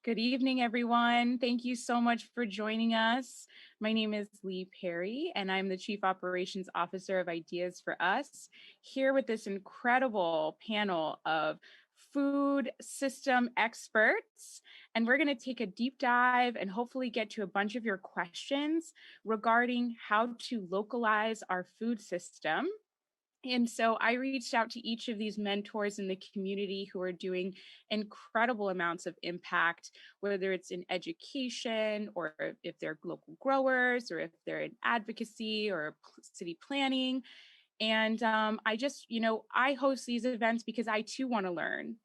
Good evening, everyone. Thank you so much for joining us. My name is Lee Perry, and I'm the Chief Operations Officer of Ideas for Us, here with this incredible panel of food system experts. And we're going to take a deep dive and hopefully get to a bunch of your questions regarding how to localize our food system. And so I reached out to each of these mentors in the community who are doing incredible amounts of impact, whether it's in education or if they're local growers or if they're in advocacy or city planning. And I host these events because I too want to learn.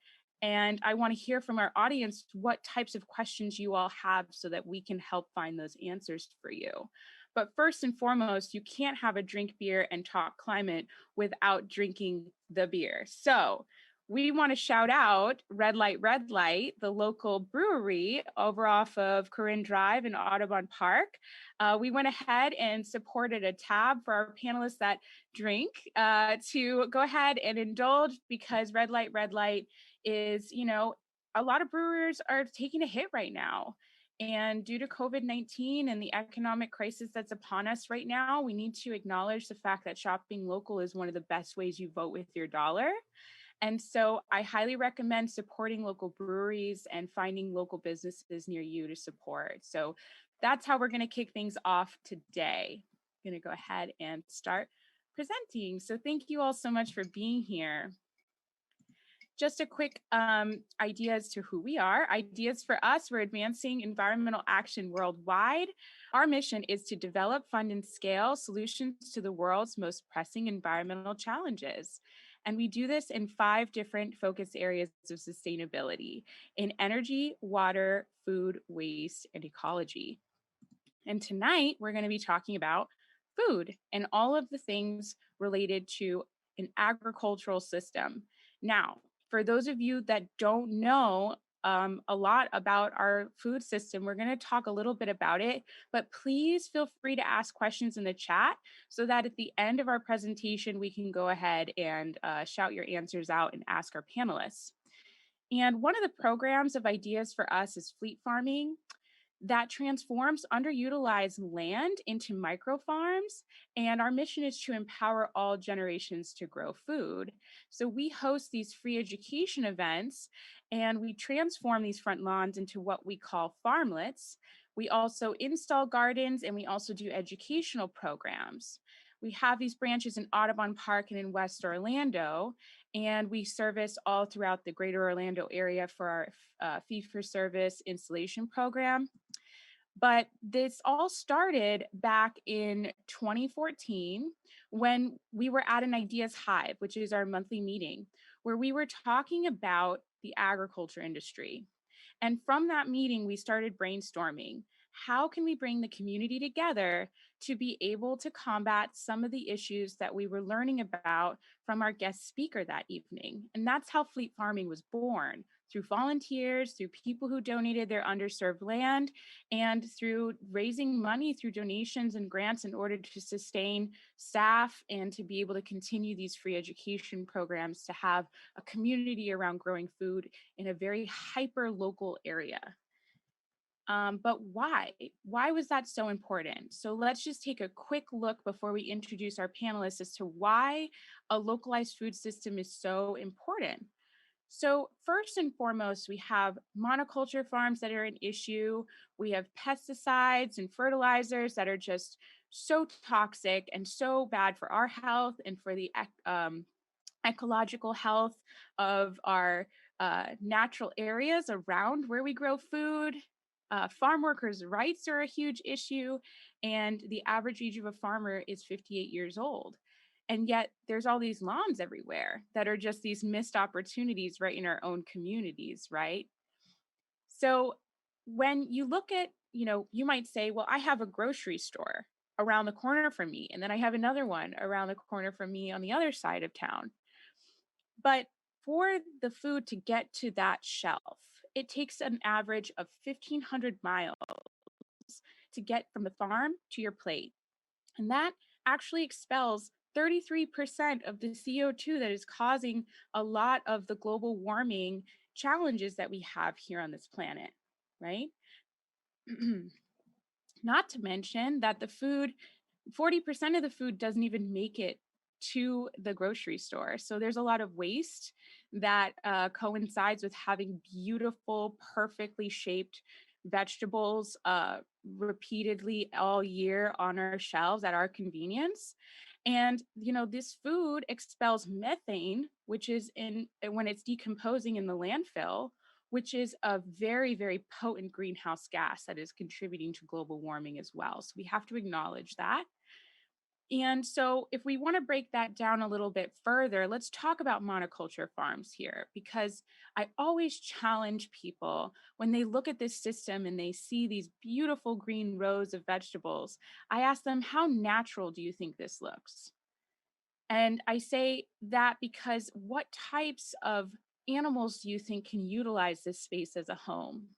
And I want to hear from our audience what types of questions you all have so that we can help find those answers for you. But first and foremost, you can't have a drink beer and talk climate without drinking the beer. So we want to shout out Red Light, the local brewery over off of Corinne Drive in Audubon Park. We went ahead and supported a tab for our panelists that drink to go ahead and indulge, because Red Light is, a lot of brewers are taking a hit right now. And due to COVID-19 and the economic crisis that's upon us right now, we need to acknowledge the fact that shopping local is one of the best ways you vote with your dollar. And so I highly recommend supporting local breweries and finding local businesses near you to support. So that's how we're going to kick things off today. I'm going to go ahead and start presenting. So thank you all so much for being here. Just a quick idea as to who we are. Ideas for Us, we're advancing environmental action worldwide. Our mission is to develop, fund, and scale solutions to the world's most pressing environmental challenges. And we do this in 5 different focus areas of sustainability: in energy, water, food, waste, and ecology. And tonight, we're going to be talking about food and all of the things related to an agricultural system. Now, for those of you that don't know a lot about our food system, we're going to talk a little bit about it, but please feel free to ask questions in the chat so that at the end of our presentation, we can go ahead and shout your answers out and ask our panelists. And one of the programs of Ideas for Us is fleet farming, that transforms underutilized land into micro farms. And our mission is to empower all generations to grow food. So we host these free education events, and we transform these front lawns into what we call farmlets. We also install gardens, and we also do educational programs. We have these branches in Audubon Park and in West Orlando, and we service all throughout the greater Orlando area for our fee-for-service installation program. But this all started back in 2014 when we were at an Ideas Hive, which is our monthly meeting, where we were talking about the agriculture industry. And from that meeting, we started brainstorming. How can we bring the community together to be able to combat some of the issues that we were learning about from our guest speaker that evening? And that's how fleet farming was born, through volunteers, through people who donated their underserved land, and through raising money through donations and grants in order to sustain staff and to be able to continue these free education programs, to have a community around growing food in a very hyper local area. But why? Why was that so important? So let's just take a quick look before we introduce our panelists as to why a localized food system is so important. So first and foremost, we have monoculture farms that are an issue. We have pesticides and fertilizers that are just so toxic and so bad for our health and for the ecological health of our natural areas around where we grow food. Farm workers' rights are a huge issue, and the average age of a farmer is 58 years old. And yet there's all these lawns everywhere that are just these missed opportunities right in our own communities, right? So when you look at, you might say, well, I have a grocery store around the corner from me, and then I have another one around the corner from me on the other side of town. But for the food to get to that shelf, it takes an average of 1,500 miles to get from the farm to your plate. And that actually expels 33% of the CO2 that is causing a lot of the global warming challenges that we have here on this planet, right? Not to mention that the food, 40% of the food doesn't even make it to the grocery store. So there's a lot of waste that coincides with having beautiful, perfectly shaped vegetables repeatedly all year on our shelves at our convenience. And, this food expels methane, which is when it's decomposing in the landfill, which is a very, very potent greenhouse gas that is contributing to global warming as well. So we have to acknowledge that. And so, if we want to break that down a little bit further, let's talk about monoculture farms here, because I always challenge people when they look at this system and they see these beautiful green rows of vegetables. I ask them, how natural do you think this looks? And I say that because what types of animals do you think can utilize this space as a home?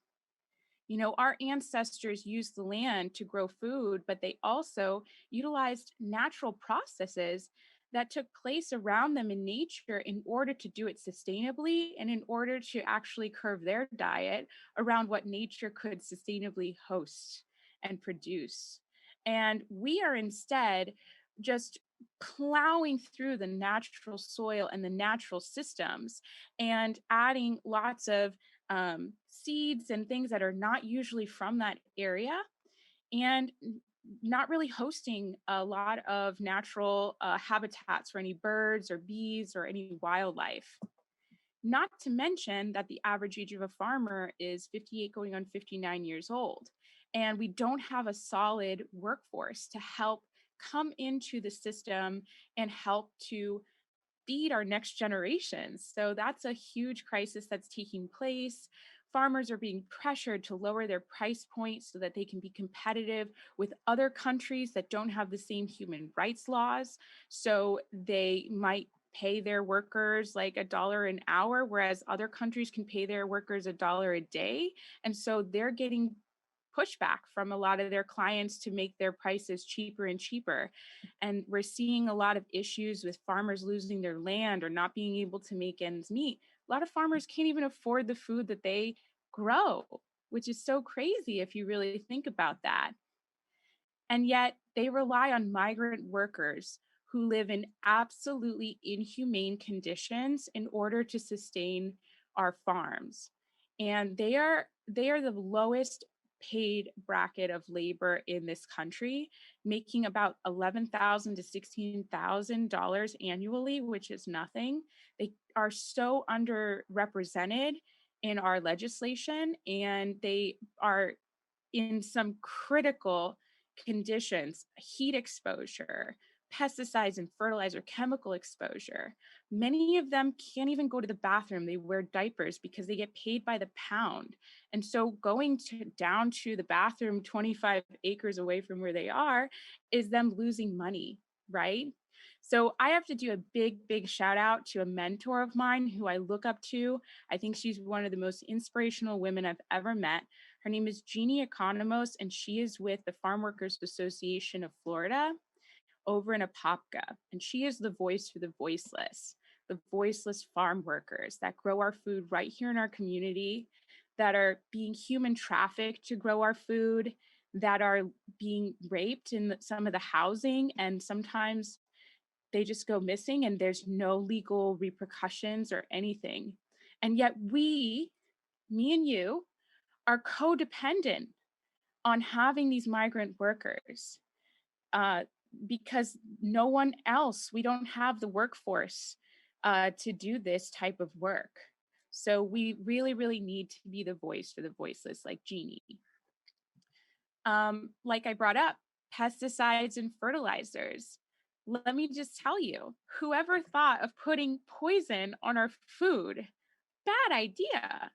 Our ancestors used the land to grow food, but they also utilized natural processes that took place around them in nature in order to do it sustainably and in order to actually curve their diet around what nature could sustainably host and produce. And we are instead just plowing through the natural soil and the natural systems and adding lots of seeds and things that are not usually from that area, and not really hosting a lot of natural habitats for any birds or bees or any wildlife. Not to mention that the average age of a farmer is 58 going on 59 years old. And we don't have a solid workforce to help come into the system and help to feed our next generations. So that's a huge crisis that's taking place. Farmers are being pressured to lower their price points so that they can be competitive with other countries that don't have the same human rights laws. So they might pay their workers like $1 an hour, whereas other countries can pay their workers $1 a day. And so they're getting pushback from a lot of their clients to make their prices cheaper and cheaper. And we're seeing a lot of issues with farmers losing their land or not being able to make ends meet. A lot of farmers can't even afford the food that they grow, which is so crazy if you really think about that. And yet they rely on migrant workers who live in absolutely inhumane conditions in order to sustain our farms. And they are the lowest paid bracket of labor in this country, making about $11,000 to $16,000 annually, which is nothing. They are so underrepresented in our legislation, and they are in some critical conditions: heat exposure, pesticides and fertilizer, chemical exposure. Many of them can't even go to the bathroom. They wear diapers because they get paid by the pound. And so going down to the bathroom 25 acres away from where they are is them losing money, right? So I have to do a big, big shout out to a mentor of mine who I look up to. I think she's one of the most inspirational women I've ever met. Her name is Jeannie Economos, and she is with the Farm Workers Association of Florida over in Apopka. And she is the voice for the voiceless farm workers that grow our food right here in our community, that are being human trafficked to grow our food, that are being raped in some of the housing, and sometimes they just go missing and there's no legal repercussions or anything. And yet we, me and you, are codependent on having these migrant workers uh, because no one else, we don't have the workforce to do this type of work. So we really, really need to be the voice for the voiceless, like Jeannie. Like I brought up, pesticides and fertilizers. Let me just tell you, whoever thought of putting poison on our food? Bad idea.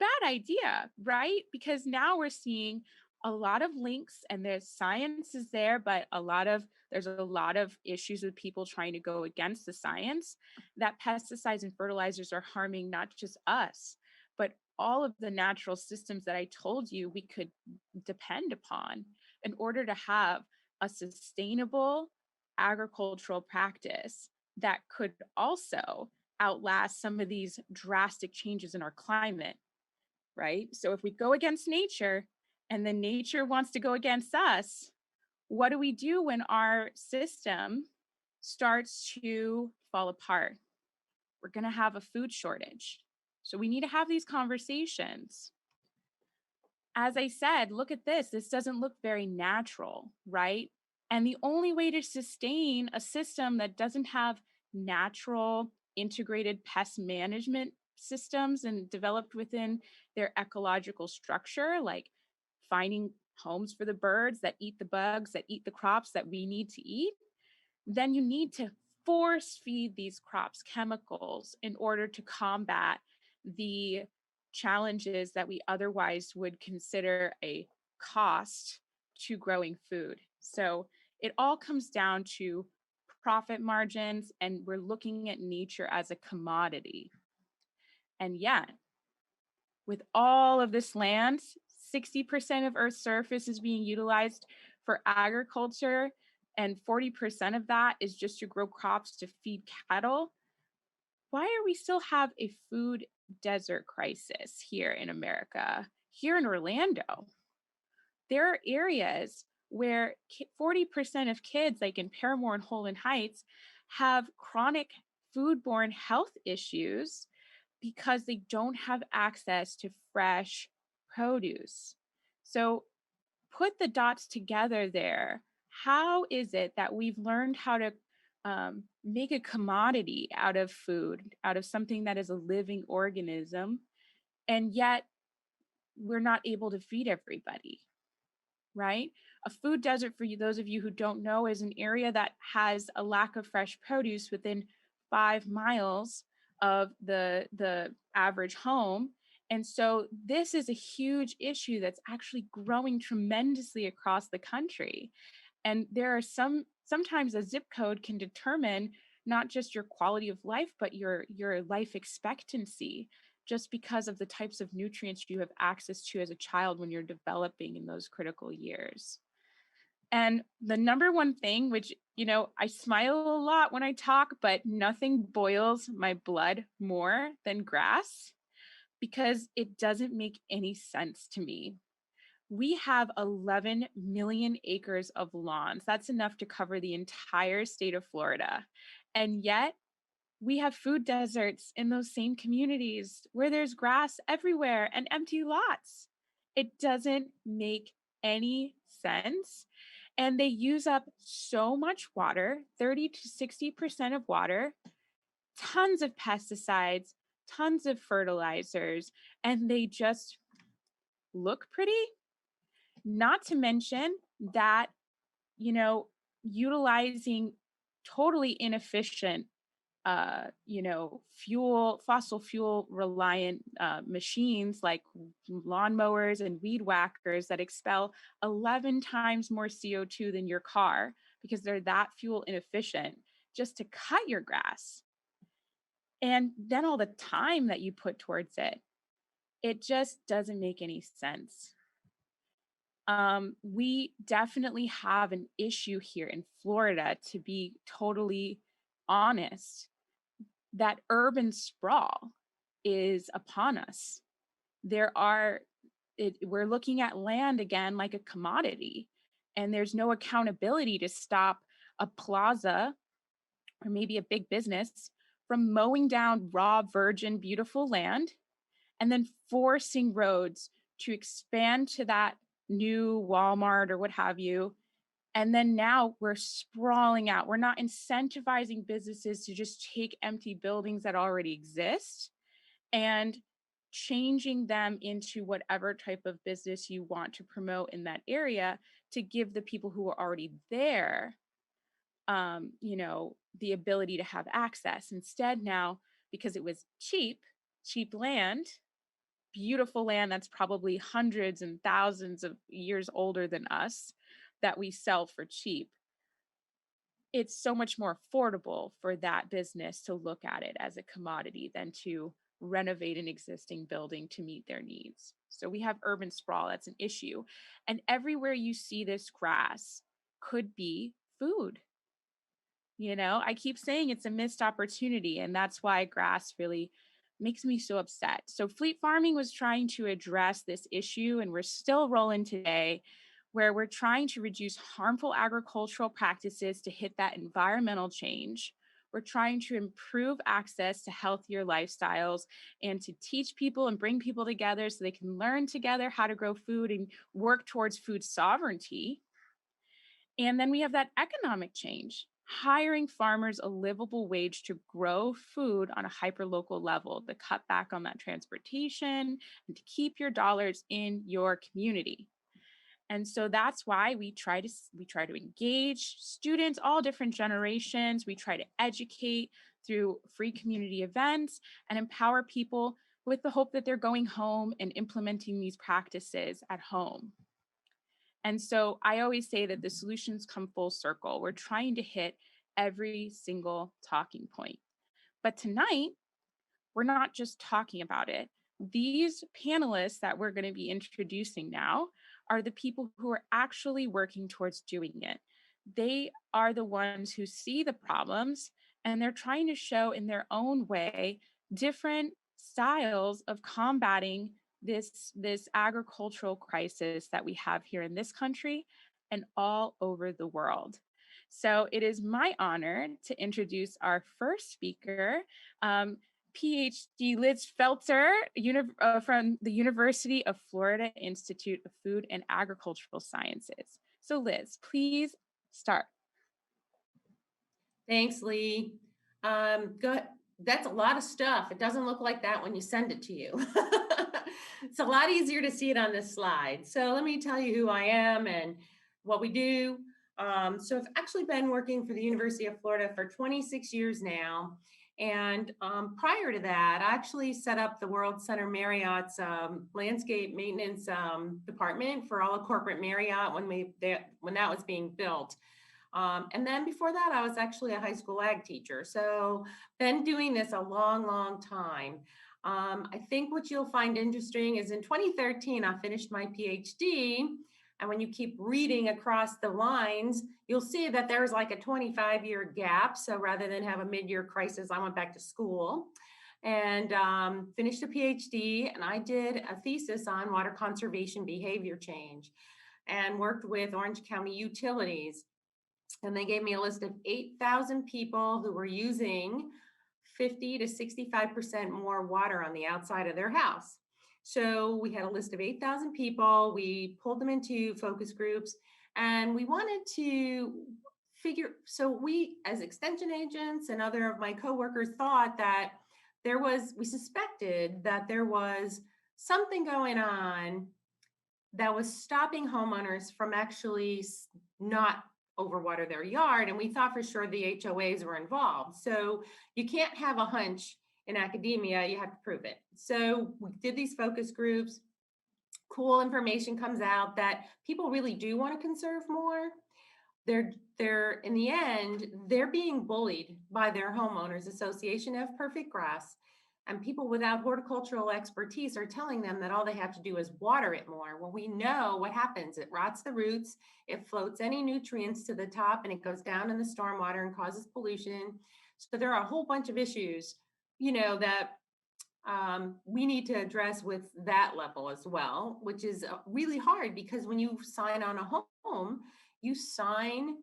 Bad idea, right? Because now we're seeing a lot of links and there's science is there, but there's a lot of issues with people trying to go against the science, that pesticides and fertilizers are harming not just us, but all of the natural systems that I told you we could depend upon in order to have a sustainable agricultural practice that could also outlast some of these drastic changes in our climate, right? So if we go against nature and then nature wants to go against us, what do we do when our system starts to fall apart? We're going to have a food shortage. So we need to have these conversations. As I said, look at this. This doesn't look very natural, right? And the only way to sustain a system that doesn't have natural integrated pest management systems and developed within their ecological structure, like finding homes for the birds that eat the bugs, that eat the crops that we need to eat, then you need to force feed these crops chemicals in order to combat the challenges that we otherwise would consider a cost to growing food. So it all comes down to profit margins, and we're looking at nature as a commodity. And yet, with all of this land, 60% of Earth's surface is being utilized for agriculture, and 40% of that is just to grow crops to feed cattle. Why are we still have a food desert crisis here in America? Here in Orlando, there are areas where 40% of kids, like in Paramore and Holland Heights, have chronic foodborne health issues because they don't have access to fresh produce. So put the dots together there. How is it that we've learned how to make a commodity out of food, out of something that is a living organism, and yet we're not able to feed everybody, right? A food desert, for you, those of you who don't know, is an area that has a lack of fresh produce within 5 miles of the average home. And so this is a huge issue that's actually growing tremendously across the country. And there are sometimes a zip code can determine not just your quality of life, but your life expectancy, just because of the types of nutrients you have access to as a child when you're developing in those critical years. And the number one thing, which, I smile a lot when I talk, but nothing boils my blood more than grass, because it doesn't make any sense to me. We have 11 million acres of lawns. That's enough to cover the entire state of Florida. And yet, we have food deserts in those same communities where there's grass everywhere and empty lots. It doesn't make any sense. And they use up so much water, 30 to 60% of water, tons of pesticides, tons of fertilizers, and they just look pretty. Not to mention that, utilizing totally inefficient fossil fuel reliant machines like lawnmowers and weed whackers that expel 11 times more CO2 than your car because they're that fuel inefficient just to cut your grass. And then all the time that you put towards it, it just doesn't make any sense. We definitely have an issue here in Florida, to be totally honest, that urban sprawl is upon us. We're looking at land again like a commodity, and there's no accountability to stop a plaza or maybe a big business from mowing down raw, virgin, beautiful land and then forcing roads to expand to that new Walmart or what have you. And then now we're sprawling out. We're not incentivizing businesses to just take empty buildings that already exist and changing them into whatever type of business you want to promote in that area to give the people who are already there, the ability to have access. Instead now, because it was cheap land, beautiful land that's probably hundreds and thousands of years older than us, that we sell for cheap, it's so much more affordable for that business to look at it as a commodity than to renovate an existing building to meet their needs. So we have urban sprawl, that's an issue. And everywhere you see this grass could be food. I keep saying it's a missed opportunity, and that's why grass really makes me so upset. So fleet farming was trying to address this issue, and we're still rolling today, where we're trying to reduce harmful agricultural practices to hit that environmental change. We're trying to improve access to healthier lifestyles and to teach people and bring people together so they can learn together how to grow food and work towards food sovereignty. And then we have that economic change, hiring farmers a livable wage to grow food on a hyperlocal level, to cut back on that transportation and to keep your dollars in your community. And so that's why we try to engage students, all different generations. We try to educate through free community events and empower people with the hope that they're going home and implementing these practices at home. And so I always say that the solutions come full circle. We're trying to hit every single talking point. But tonight, we're not just talking about it. These panelists that we're going to be introducing now are the people who are actually working towards doing it. They are the ones who see the problems, and they're trying to show in their own way different styles of combating this agricultural crisis that we have here in this country and all over the world. So it is my honor to introduce our first speaker, PhD Liz Felter from the University of Florida Institute of Food and Agricultural Sciences. So Liz, please start. Thanks, Lee. Good. That's a lot of stuff. It doesn't look like that when you send it to you. It's a lot easier to see it on this slide. So let me tell you who I am and what we do. So I've actually been working for the University of Florida for 26 years now. And prior to that, I actually set up the World Center Marriott's landscape maintenance department for all of corporate Marriott when that was being built. And then before that, I was actually a high school ag teacher. So been doing this a long, long time. I think what you'll find interesting is in 2013, I finished my PhD. And when you keep reading across the lines, you'll see that there's like a 25-year gap. So rather than have a mid-year crisis, I went back to school and finished a PhD. And I did a thesis on water conservation behavior change and worked with Orange County Utilities. And they gave me a list of 8,000 people who were using 50 to 65% more water on the outside of their house. So we had a list of 8,000 people. We pulled them into focus groups and we wanted to so we as extension agents and other of my coworkers thought that we suspected that there was something going on that was stopping homeowners from actually not overwater their yard. And we thought for sure the HOAs were involved. So you can't have a hunch in academia, you have to prove it. So we did these focus groups. Cool information comes out that people really do want to conserve more. They're in the end, they're being bullied by their homeowners association of perfect grass. And people without horticultural expertise are telling them that all they have to do is water it more. Well, we know what happens. It rots the roots, it floats any nutrients to the top, and it goes down in the stormwater and causes pollution. So there are a whole bunch of issues, that we need to address with that level as well, which is really hard because when you sign on a home, you sign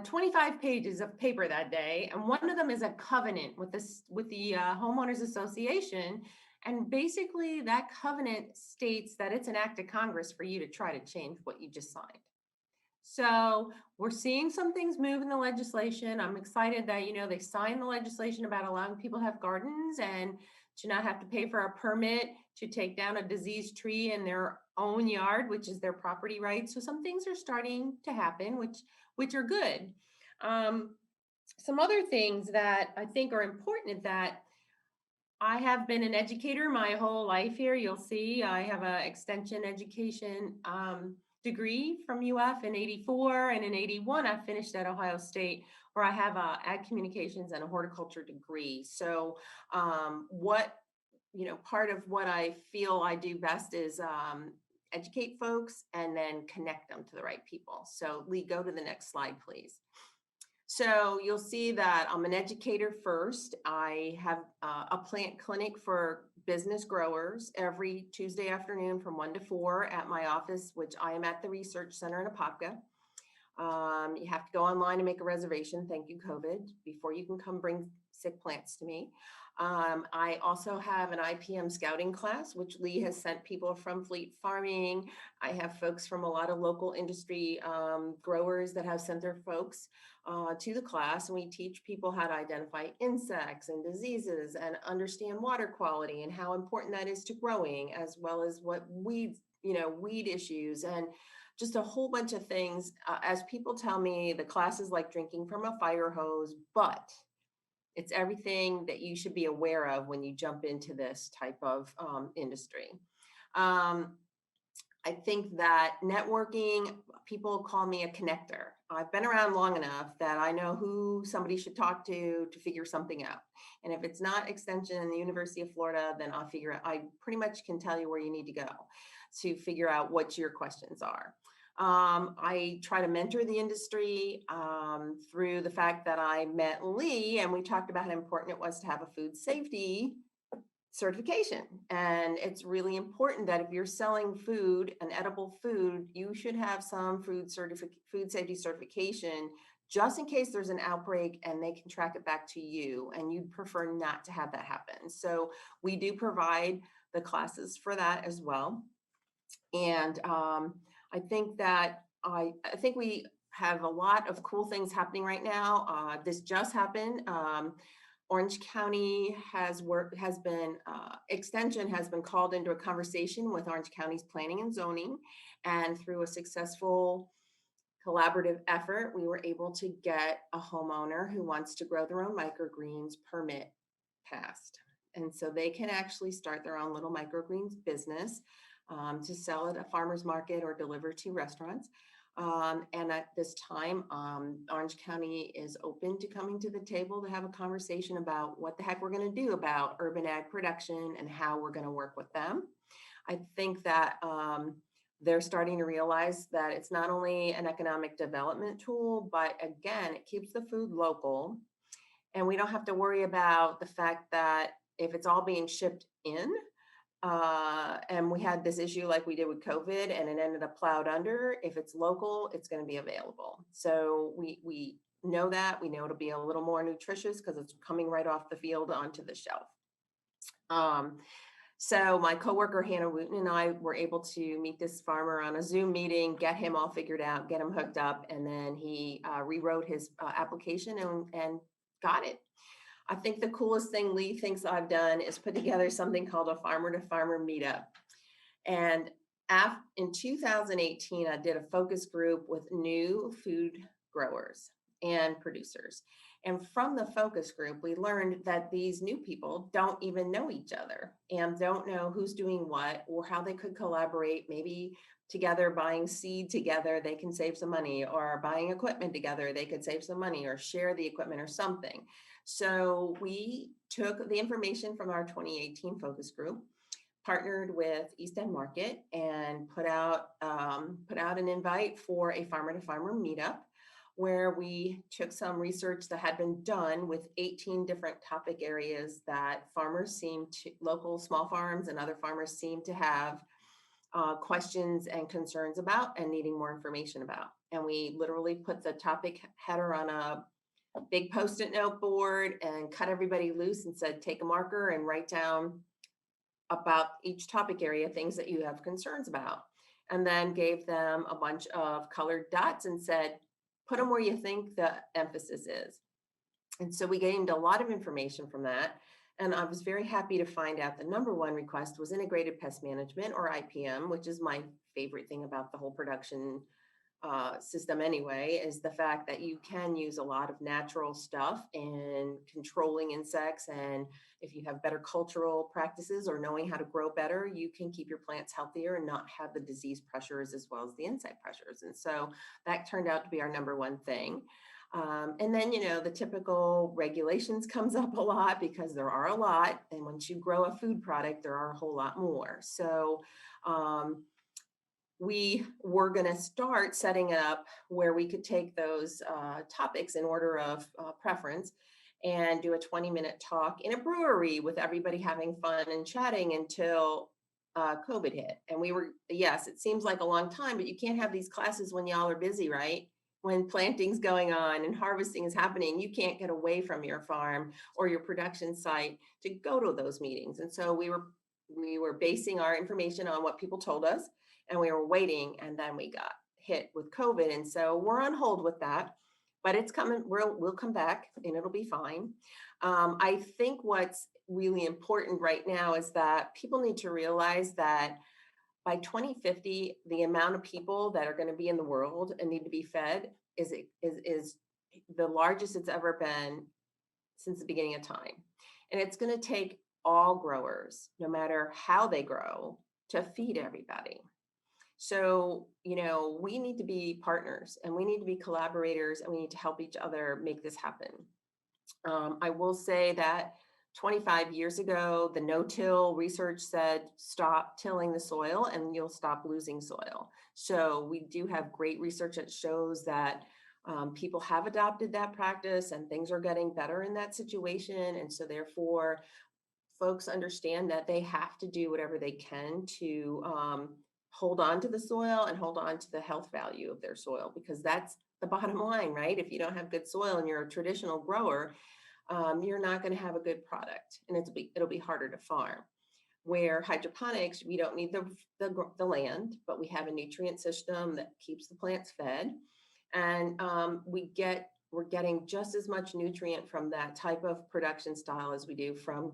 25 pages of paper that day, and one of them is a covenant with the homeowners association, and basically that covenant states that it's an act of Congress for you to try to change what you just signed. So we're seeing some things move in the legislation. I'm excited that they signed the legislation about allowing people to have gardens and to not have to pay for a permit to take down a diseased tree in their own yard, which is their property right. So some things are starting to happen, which are good. Some other things that I think are important is that I have been an educator my whole life here. You'll see I have an extension education degree from UF in 84, and in 81 I finished at Ohio State, where I have a ag communications and a horticulture degree. So part of what I feel I do best is educate folks and then connect them to the right people. So Lee, go to the next slide, please. So you'll see that I'm an educator first. I have a plant clinic for business growers every Tuesday afternoon from 1 to 4 at my office, which I am at the Research Center in Apopka. You have to go online and make a reservation. Thank you, COVID, before you can come bring sick plants to me. I also have an IPM Scouting Class, which Lee has sent people from Fleet Farming. I have folks from a lot of local industry growers that have sent their folks to the class. And we teach people how to identify insects and diseases and understand water quality and how important that is to growing, as well as what weeds, weed issues and just a whole bunch of things. As people tell me, the class is like drinking from a fire hose, but it's everything that you should be aware of when you jump into this type of industry. I think that networking, people call me a connector. I've been around long enough that I know who somebody should talk to figure something out. And if it's not Extension in the University of Florida, then I pretty much can tell you where you need to go to figure out what your questions are. I try to mentor the industry through the fact that I met Lee and we talked about how important it was to have a food safety certification. And it's really important that if you're selling food, an edible food, you should have some food safety certification just in case there's an outbreak and they can track it back to you and you'd prefer not to have that happen. So we do provide the classes for that as well. And I think that I think we have a lot of cool things happening right now. This just happened. Orange County Extension has been called into a conversation with Orange County's planning and zoning. And through a successful collaborative effort, we were able to get a homeowner who wants to grow their own microgreens permit passed. And so they can actually start their own little microgreens business to sell at a farmer's market or deliver to restaurants. And at this time, Orange County is open to coming to the table to have a conversation about what the heck we're going to do about urban ag production and how we're going to work with them. I think that they're starting to realize that it's not only an economic development tool, but again, it keeps the food local. And we don't have to worry about the fact that if it's all being shipped in, and we had this issue like we did with COVID and it ended up plowed under. If it's local, it's going to be available. So we know that. We know it'll be a little more nutritious because it's coming right off the field onto the shelf. So my coworker, Hannah Wooten, and I were able to meet this farmer on a Zoom meeting, get him all figured out, get him hooked up, and then he rewrote his application and got it. I think the coolest thing Lee thinks I've done is put together something called a farmer to farmer meetup. And in 2018, I did a focus group with new food growers and producers. And from the focus group, we learned that these new people don't even know each other and don't know who's doing what or how they could collaborate. Maybe together buying seed together, they can save some money, or buying equipment together, they could save some money, or share the equipment or something. So we took the information from our 2018 focus group, partnered with East End Market, and put out an invite for a farmer to farmer meetup, where we took some research that had been done with 18 different topic areas that local small farms and other farmers seem to have questions and concerns about and needing more information about. And we literally put the topic header on a big Post-it note board and cut everybody loose and said, take a marker and write down about each topic area, things that you have concerns about. And then gave them a bunch of colored dots and said, put them where you think the emphasis is. And so we gained a lot of information from that. And I was very happy to find out the number one request was integrated pest management, or IPM, which is my favorite thing about the whole production system anyway, is the fact that you can use a lot of natural stuff in controlling insects. And if you have better cultural practices or knowing how to grow better, you can keep your plants healthier and not have the disease pressures as well as the insect pressures. And so that turned out to be our number one thing. And then, the typical regulations comes up a lot because there are a lot. And once you grow a food product, there are a whole lot more. So we were going to start setting it up where we could take those topics in order of preference and do a 20-minute talk in a brewery with everybody having fun and chatting until COVID hit. And we were, yes, it seems like a long time, but you can't have these classes when y'all are busy, right? When planting's going on and harvesting is happening, you can't get away from your farm or your production site to go to those meetings. And so we were basing our information on what people told us, and we were waiting, and then we got hit with COVID. And so we're on hold with that, but it's coming. We'll come back and it'll be fine. I think what's really important right now is that people need to realize that by 2050, the amount of people that are going to be in the world and need to be fed is the largest it's ever been since the beginning of time. And it's going to take all growers, no matter how they grow, to feed everybody. So, we need to be partners, and we need to be collaborators, and we need to help each other make this happen. I will say that 25 years ago, the no-till research said, stop tilling the soil and you'll stop losing soil. So we do have great research that shows that people have adopted that practice and things are getting better in that situation. And so therefore, folks understand that they have to do whatever they can to hold on to the soil and hold on to the health value of their soil, because that's the bottom line, right? If you don't have good soil and you're a traditional grower, you're not going to have a good product, and it'll be harder to farm. Where hydroponics, we don't need the land, but we have a nutrient system that keeps the plants fed, and we're getting just as much nutrient from that type of production style as we do from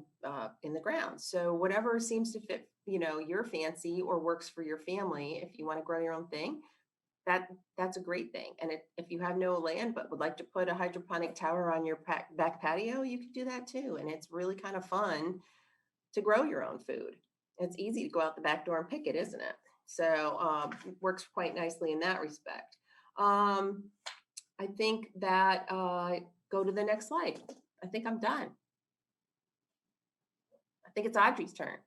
in the ground. So whatever seems to fit, your fancy or works for your family, if you want to grow your own thing, that's a great thing. And if you have no land but would like to put a hydroponic tower on your back patio, you can do that too. And it's really kind of fun to grow your own food. It's easy to go out the back door and pick it, isn't it? So it works quite nicely in that respect. I think that go to the next slide. I think I'm done. I think it's Audrey's turn.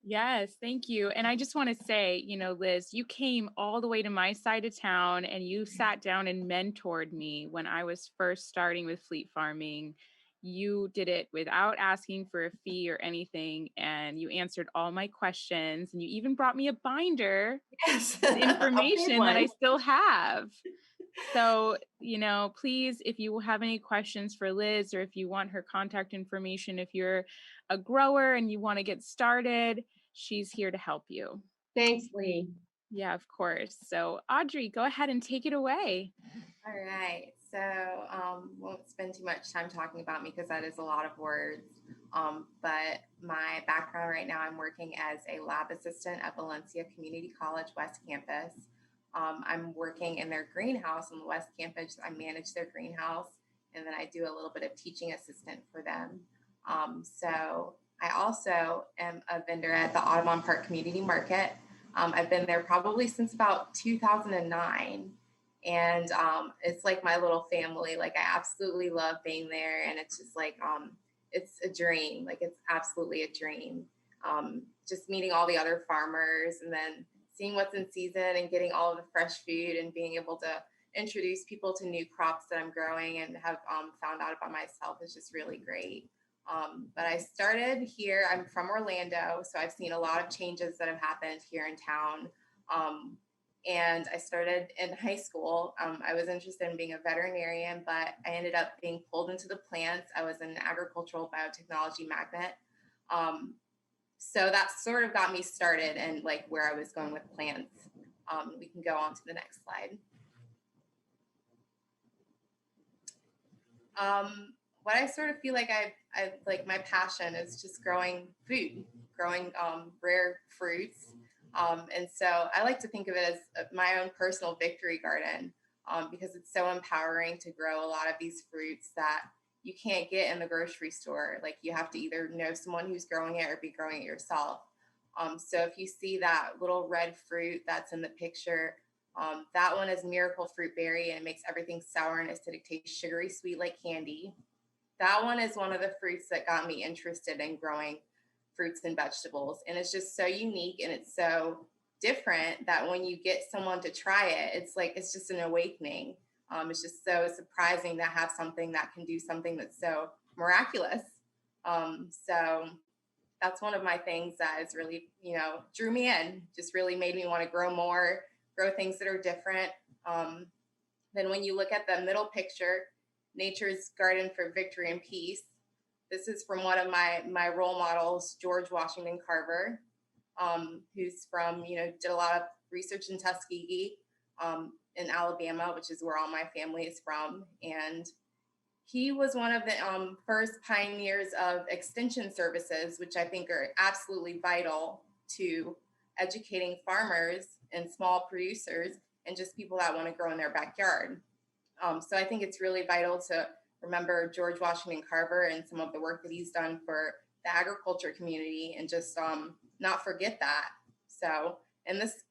Yes, thank you. And I just want to say, Liz, you came all the way to my side of town and you sat down and mentored me when I was first starting with fleet farming. You did it without asking for a fee or anything, and you answered all my questions, and you even brought me a binder Yes. with information that I still have. So, please, if you have any questions for Liz, or if you want her contact information, if you're a grower and you want to get started, she's here to help you. Thanks, Lee. Yeah, of course. So Audrey, go ahead and take it away. All right. So won't spend too much time talking about me because that is a lot of words. But my background right now, I'm working as a lab assistant at Valencia Community College West Campus. I'm working in their greenhouse on the West Campus. I manage their greenhouse, and then I do a little bit of teaching assistant for them. So I also am a vendor at the Audubon Park Community Market. I've been there probably since about 2009. And it's like my little family. Like, I absolutely love being there. And it's just like, it's a dream. Like, it's absolutely a dream. Just meeting all the other farmers and then seeing what's in season and getting all of the fresh food and being able to introduce people to new crops that I'm growing and have found out about myself is just really great. But I started here. I'm from Orlando, so I've seen a lot of changes that have happened here in town. And I started in high school. I was interested in being a veterinarian, but I ended up being pulled into the plants. I was an agricultural biotechnology magnet. So that sort of got me started and like where I was going with plants. We can go on to the next slide. What I sort of feel like I like my passion is just growing food, growing rare fruits. And so I like to think of it as my own personal victory garden because it's so empowering to grow a lot of these fruits that you can't get in the grocery store. Like, you have to either know someone who's growing it or be growing it yourself. So if you see that little red fruit that's in the picture, that one is miracle fruit berry, and it makes everything sour and acidic taste sugary sweet like candy. That one is one of the fruits that got me interested in growing fruits and vegetables. And it's just so unique and it's so different that when you get someone to try it, it's just an awakening. It's just so surprising to have something that can do something that's so miraculous. So that's one of my things that is really, drew me in, just really made me want to grow more, grow things that are different. Then when you look at the middle picture, Nature's Garden for Victory and Peace, this is from one of my role models, George Washington Carver, who's from, did a lot of research in Tuskegee, in Alabama, which is where all my family is from. And he was one of the first pioneers of extension services, which I think are absolutely vital to educating farmers and small producers and just people that want to grow in their backyard. So I think it's really vital to remember George Washington Carver and some of the work that he's done for the agriculture community and just not forget that. So, and this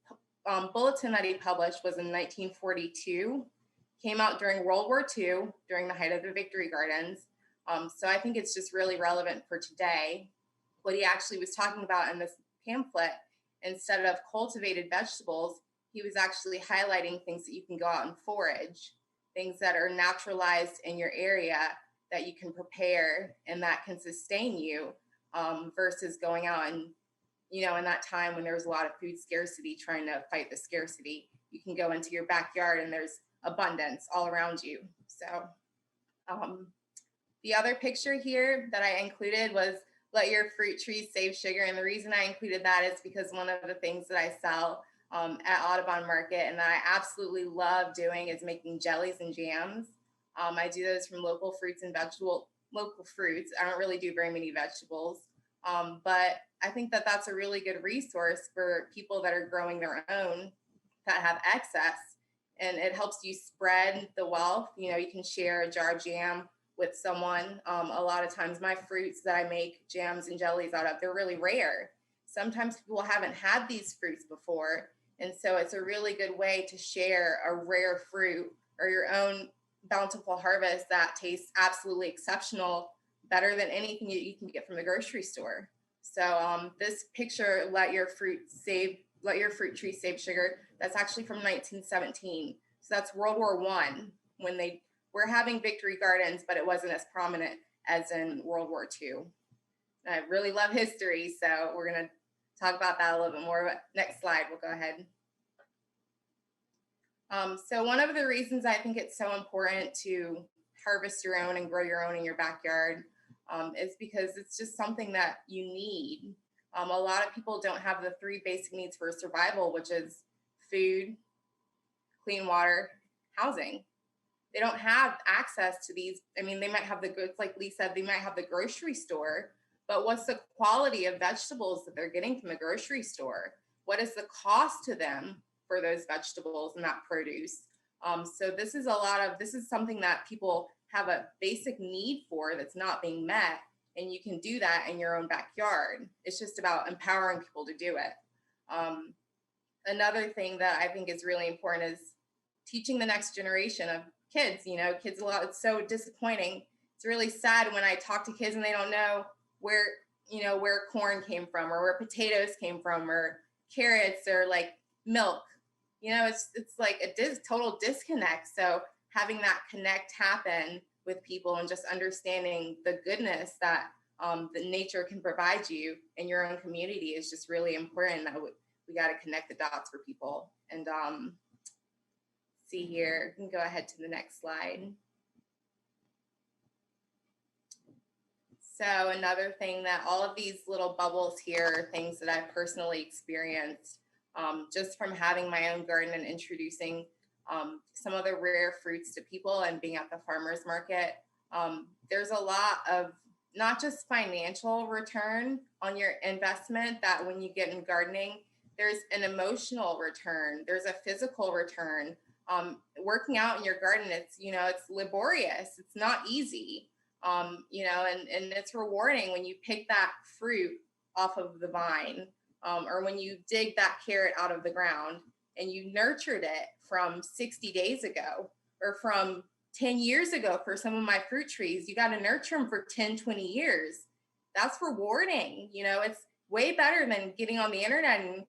bulletin that he published was in 1942, came out during World War II, during the height of the Victory Gardens. So I think it's just really relevant for today. What he actually was talking about in this pamphlet, instead of cultivated vegetables, he was actually highlighting things that you can go out and forage, things that are naturalized in your area that you can prepare and that can sustain you, versus going out and, in that time when there was a lot of food scarcity, trying to fight the scarcity, you can go into your backyard and there's abundance all around you. So the other picture here that I included was let your fruit trees save sugar. And the reason I included that is because one of the things that I sell at Audubon Market and that I absolutely love doing is making jellies and jams. I do those from local fruits. I don't really do very many vegetables, but I think that that's a really good resource for people that are growing their own that have excess, and it helps you spread the wealth. You can share a jar of jam with someone. A lot of times my fruits that I make jams and jellies out of, they're really rare. Sometimes people haven't had these fruits before. And so it's a really good way to share a rare fruit or your own bountiful harvest that tastes absolutely exceptional, better than anything you can get from the grocery store. So this picture, let your fruit tree save sugar, that's actually from 1917. So that's World War I, when they were having victory gardens, but it wasn't as prominent as in World War II. And I really love history, so we're going to talk about that a little bit more. But next slide, we'll go ahead. So one of the reasons I think it's so important to harvest your own and grow your own in your backyard is because it's just something that you need. A lot of people don't have the three basic needs for survival, which is food, clean water, housing. They don't have access to these. I mean, they might have the goods, like Lee said, they might have the grocery store, but what's the quality of vegetables that they're getting from the grocery store? What is the cost to them for those vegetables and that produce? So this is something that people have a basic need for that's not being met. And you can do that in your own backyard. It's just about empowering people to do it. Another thing that I think is really important is teaching the next generation of kids. Kids it's so disappointing. It's really sad when I talk to kids and they don't know where corn came from or where potatoes came from or carrots or like milk. It's like a total disconnect. So having that connect happen with people and just understanding the goodness that the nature can provide you in your own community is just really important. That we got to connect the dots for people. And see here, you can go ahead to the next slide. So another thing that all of these little bubbles here are things that I've personally experienced just from having my own garden and introducing some of the rare fruits to people and being at the farmer's market. There's a lot of not just financial return on your investment that when you get in gardening, there's an emotional return, there's a physical return. Working out in your garden, it's laborious, it's not easy, and it's rewarding when you pick that fruit off of the vine, or when you dig that carrot out of the ground and you nurtured it from 60 days ago or from 10 years ago. For some of my fruit trees, you got to nurture them for 10, 20 years. That's rewarding. It's way better than getting on the internet and,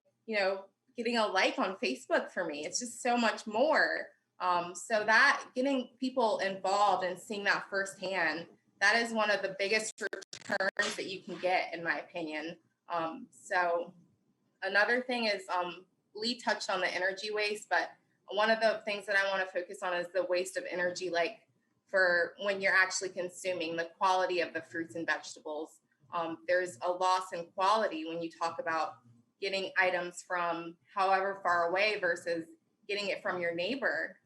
getting a like on Facebook for me. It's just so much more. So that getting people involved and seeing that firsthand, that is one of the biggest returns that you can get, in my opinion. So another thing is, Lee touched on the energy waste, but one of the things that I want to focus on is the waste of energy, like for when you're actually consuming the quality of the fruits and vegetables. There's a loss in quality when you talk about getting items from however far away versus getting it from your neighbor.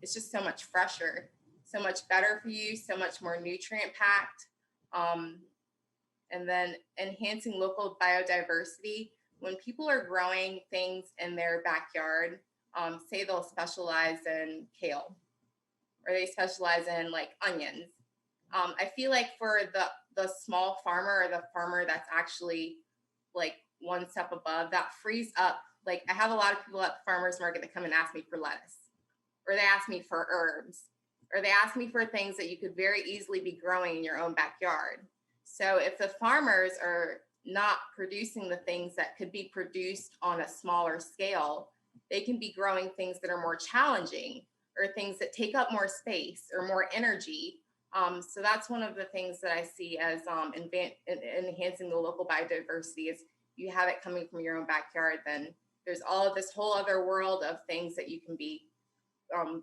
It's just so much fresher, so much better for you, so much more nutrient packed. And then enhancing local biodiversity. When people are growing things in their backyard, say they'll specialize in kale, or they specialize in like onions. I feel like for the small farmer, or the farmer that's actually like one step above, that frees up. Like I have a lot of people at the farmer's market that come and ask me for lettuce, or they ask me for herbs, or they ask me for things that you could very easily be growing in your own backyard. So if the farmers are not producing the things that could be produced on a smaller scale, they can be growing things that are more challenging, or things that take up more space or more energy. So that's one of the things that I see as enhancing the local biodiversity. Is you have it coming from your own backyard, then there's all of this whole other world of things that you can be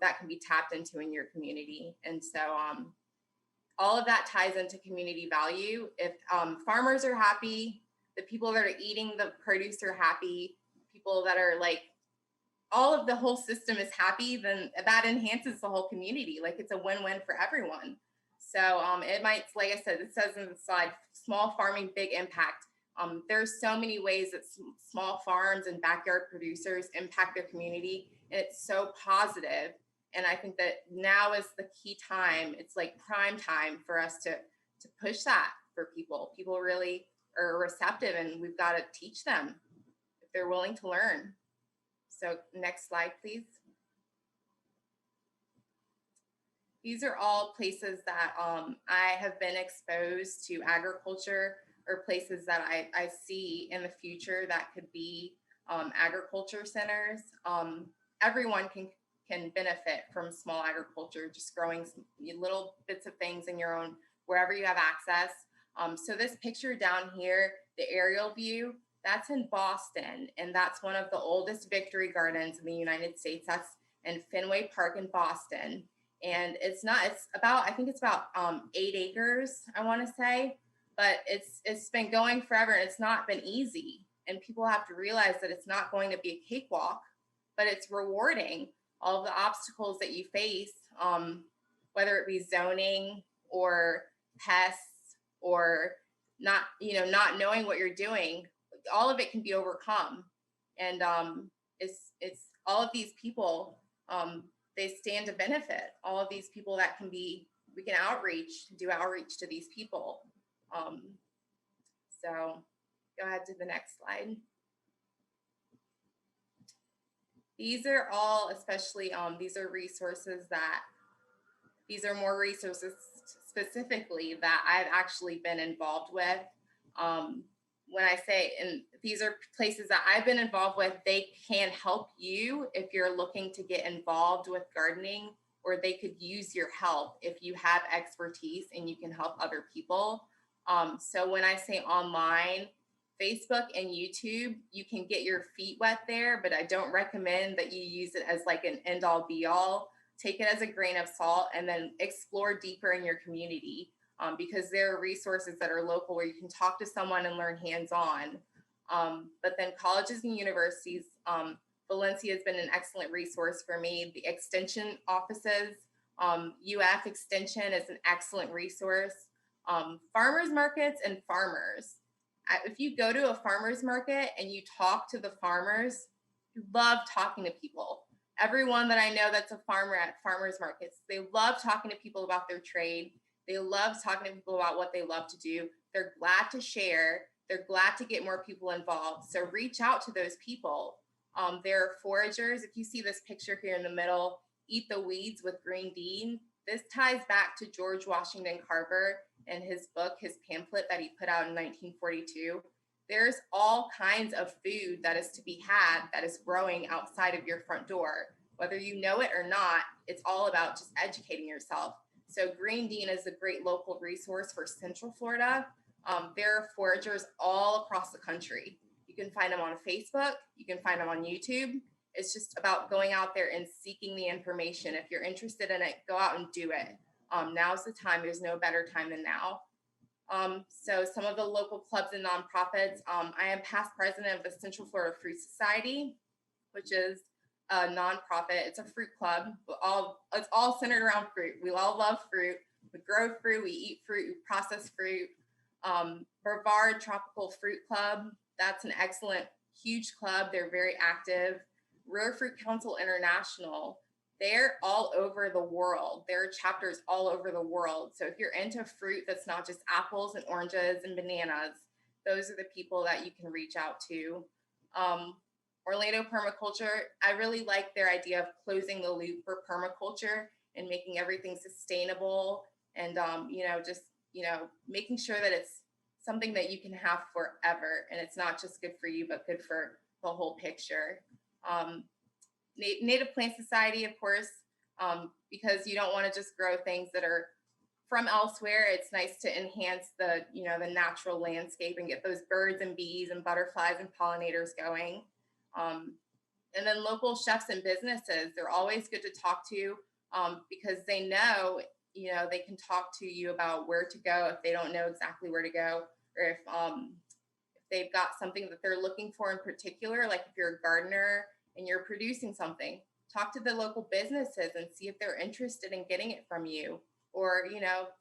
that can be tapped into in your community. And so all of that ties into community value. If farmers are happy, the people that are eating the produce are happy, people that are like, all of the whole system is happy, then that enhances the whole community. Like it's a win-win for everyone. So it might, like I said, it says in the slide, small farming, big impact. There's so many ways that small farms and backyard producers impact their community, and it's so positive. And I think that now is the key time. It's like prime time for us to push that for people. People really are receptive, and we've got to teach them if they're willing to learn. So next slide, please. These are all places that I have been exposed to agriculture, or places that I see in the future that could be agriculture centers. Everyone can benefit from small agriculture, just growing little bits of things in your own, wherever you have access. So this picture down here, the aerial view, that's in Boston, and that's one of the oldest victory gardens in the United States. That's in Fenway Park in Boston. And it's about, I think it's about 8 acres, I want to say, but it's been going forever, and it's not been easy. And people have to realize that it's not going to be a cakewalk, but it's rewarding. All of the obstacles that you face, whether it be zoning or pests or not knowing what you're doing, all of it can be overcome. And it's all of these people, they stand to benefit. All of these people that we can do outreach to these people. So go ahead to the next slide. These are all, especially, these are more resources specifically that I've actually been involved with. When I say, and these are places that I've been involved with, they can help you if you're looking to get involved with gardening, or they could use your help if you have expertise and you can help other people. So when I say online, Facebook and YouTube, you can get your feet wet there, but I don't recommend that you use it as like an end all be all. Take it as a grain of salt, and then explore deeper in your community, because there are resources that are local where you can talk to someone and learn hands-on. But then colleges and universities, Valencia has been an excellent resource for me. The extension offices, UF Extension is an excellent resource. Farmers markets and farmers. If you go to a farmer's market and you talk to the farmers, you love talking to people. Everyone that I know that's a farmer at farmers markets, they love talking to people about their trade. They love talking to people about what they love to do. They're glad to share. They're glad to get more people involved. So reach out to those people. There are foragers. If you see this picture here in the middle, Eat the Weeds with Green Dean. This ties back to George Washington Carver and his book, his pamphlet that he put out in 1942. there's all kinds of food that is to be had that is growing outside of your front door. Whether you know it or not, it's all about just educating yourself. So Green Dean is a great local resource for Central Florida. There are foragers all across the country. You can find them on Facebook. You can find them on YouTube. It's just about going out there and seeking the information. If you're interested in it, go out and do it. Now's the time. There's no better time than now. So some of the local clubs and nonprofits, I am past president of the Central Florida Fruit Society, which is a nonprofit. It's a fruit club. It's all centered around fruit. We all love fruit. We grow fruit, we eat fruit, we process fruit. Brevard Tropical Fruit Club, that's an excellent, huge club. They're very active. Rare Fruit Council International, they're all over the world. There are chapters all over the world. So if you're into fruit that's not just apples and oranges and bananas, those are the people that you can reach out to. Orlando Permaculture, I really like their idea of closing the loop for permaculture and making everything sustainable and, making sure that it's something that you can have forever. And it's not just good for you, but good for the whole picture. Native Plant Society, of course, because you don't want to just grow things that are from elsewhere. It's nice to enhance the natural landscape and get those birds and bees and butterflies and pollinators going. And then local chefs and businesses, they're always good to talk to because they know, they can talk to you about where to go if they don't know exactly where to go, or if they've got something that they're looking for in particular, like if you're a gardener and you're producing something, talk to the local businesses and see if they're interested in getting it from you, or,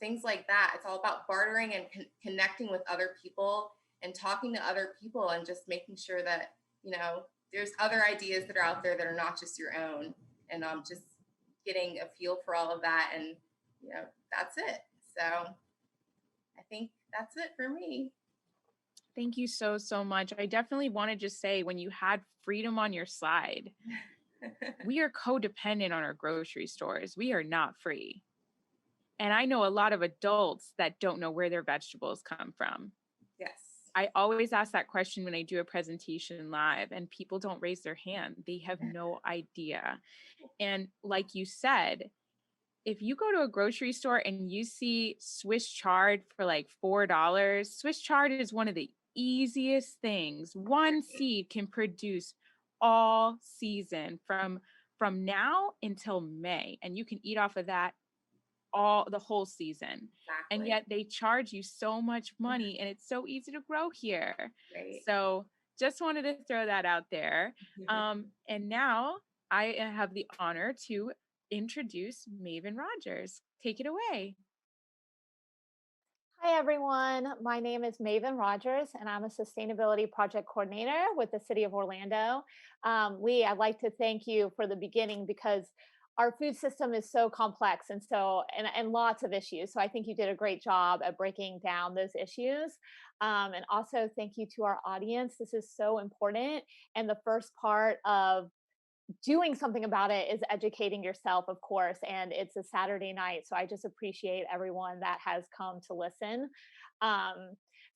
things like that. It's all about bartering and connecting with other people and talking to other people and just making sure that, there's other ideas that are out there that are not just your own, and just getting a feel for all of that. And, that's it. So I think that's it for me. Thank you so, so much. I definitely want to just say, when you had freedom on your slide, we are codependent on our grocery stores. We are not free. And I know a lot of adults that don't know where their vegetables come from. Yes. I always ask that question when I do a presentation live, and people don't raise their hand. They have no idea. And like you said, if you go to a grocery store and you see Swiss chard for like $4, Swiss chard is one of the easiest things. One seed can produce all season from now until May, and you can eat off of that the whole season. Exactly. And yet they charge you so much money, and it's so easy to grow here. Right. So just wanted to throw that out there. And now I have the honor to introduce Maven Rogers. Take it away. Hi, everyone. My name is Maven Rogers, and I'm a sustainability project coordinator with the City of Orlando. Lee, I'd like to thank you for the beginning, because our food system is so complex and lots of issues. So I think you did a great job at breaking down those issues. And also thank you to our audience. This is so important. And the first part of doing something about it is educating yourself, of course, and it's a Saturday night. So I just appreciate everyone that has come to listen.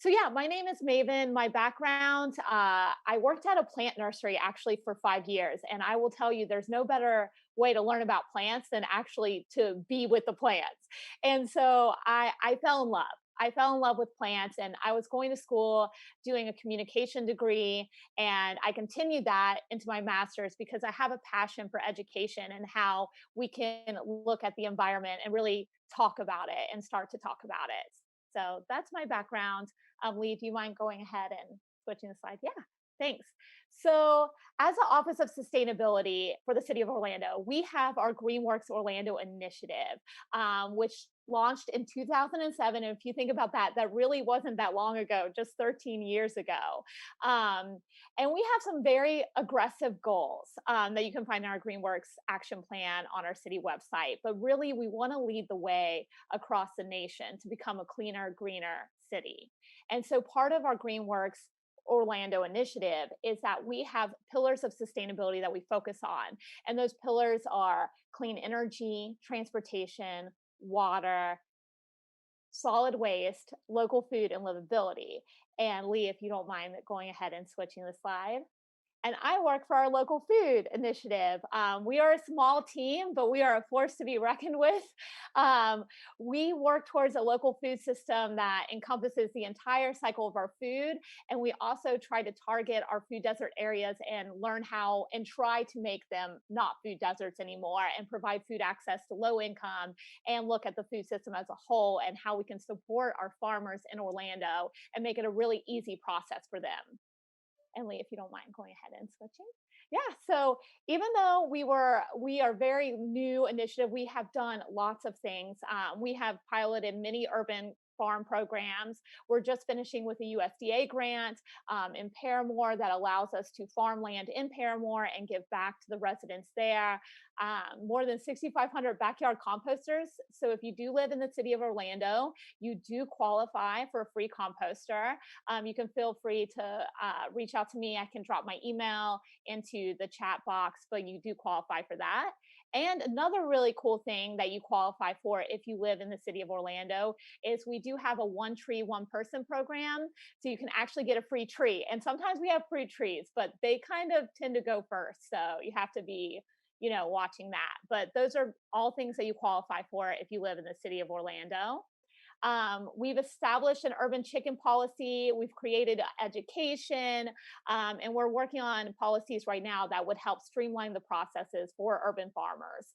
So yeah, my name is Maven. My background, I worked at a plant nursery actually for 5 years. And I will tell you, there's no better way to learn about plants than actually to be with the plants. And so I fell in love. I fell in love with plants, and I was going to school doing a communication degree, and I continued that into my master's because I have a passion for education and how we can look at the environment and really talk about it and start to talk about it. So that's my background. Lee, do you mind going ahead and switching the slide? Yeah, thanks. So as the Office of Sustainability for the City of Orlando, we have our Greenworks Orlando initiative, which launched in 2007. And if you think about that, that really wasn't that long ago, just 13 years ago. And we have some very aggressive goals that you can find in our Greenworks action plan on our city website. But really, we want to lead the way across the nation to become a cleaner, greener city. And so part of our Greenworks Orlando initiative is that we have pillars of sustainability that we focus on. And those pillars are clean energy, transportation, water, solid waste, local food, and livability. And Lee, if you don't mind going ahead and switching the slide. And I work for our local food initiative. We are a small team, but we are a force to be reckoned with. We work towards a local food system that encompasses the entire cycle of our food. And we also try to target our food desert areas and learn how and try to make them not food deserts anymore and provide food access to low income and look at the food system as a whole and how we can support our farmers in Orlando and make it a really easy process for them. And Lee, if you don't mind going ahead and switching. Yeah, so even though we are very new initiative, we have done lots of things. We have piloted many urban farm programs. We're just finishing with a USDA grant in Paramore that allows us to farm land in Paramore and give back to the residents there. More than 6,500 backyard composters. So if you do live in the city of Orlando, you do qualify for a free composter. You can feel free to reach out to me. I can drop my email into the chat box, but you do qualify for that. And another really cool thing that you qualify for if you live in the city of Orlando is we do have a one tree, one person program. So you can actually get a free tree. And sometimes we have free trees, but they kind of tend to go first. So you have to be, watching that. But those are all things that you qualify for if you live in the city of Orlando. We've established an urban chicken policy. We've created education, and we're working on policies right now that would help streamline the processes for urban farmers.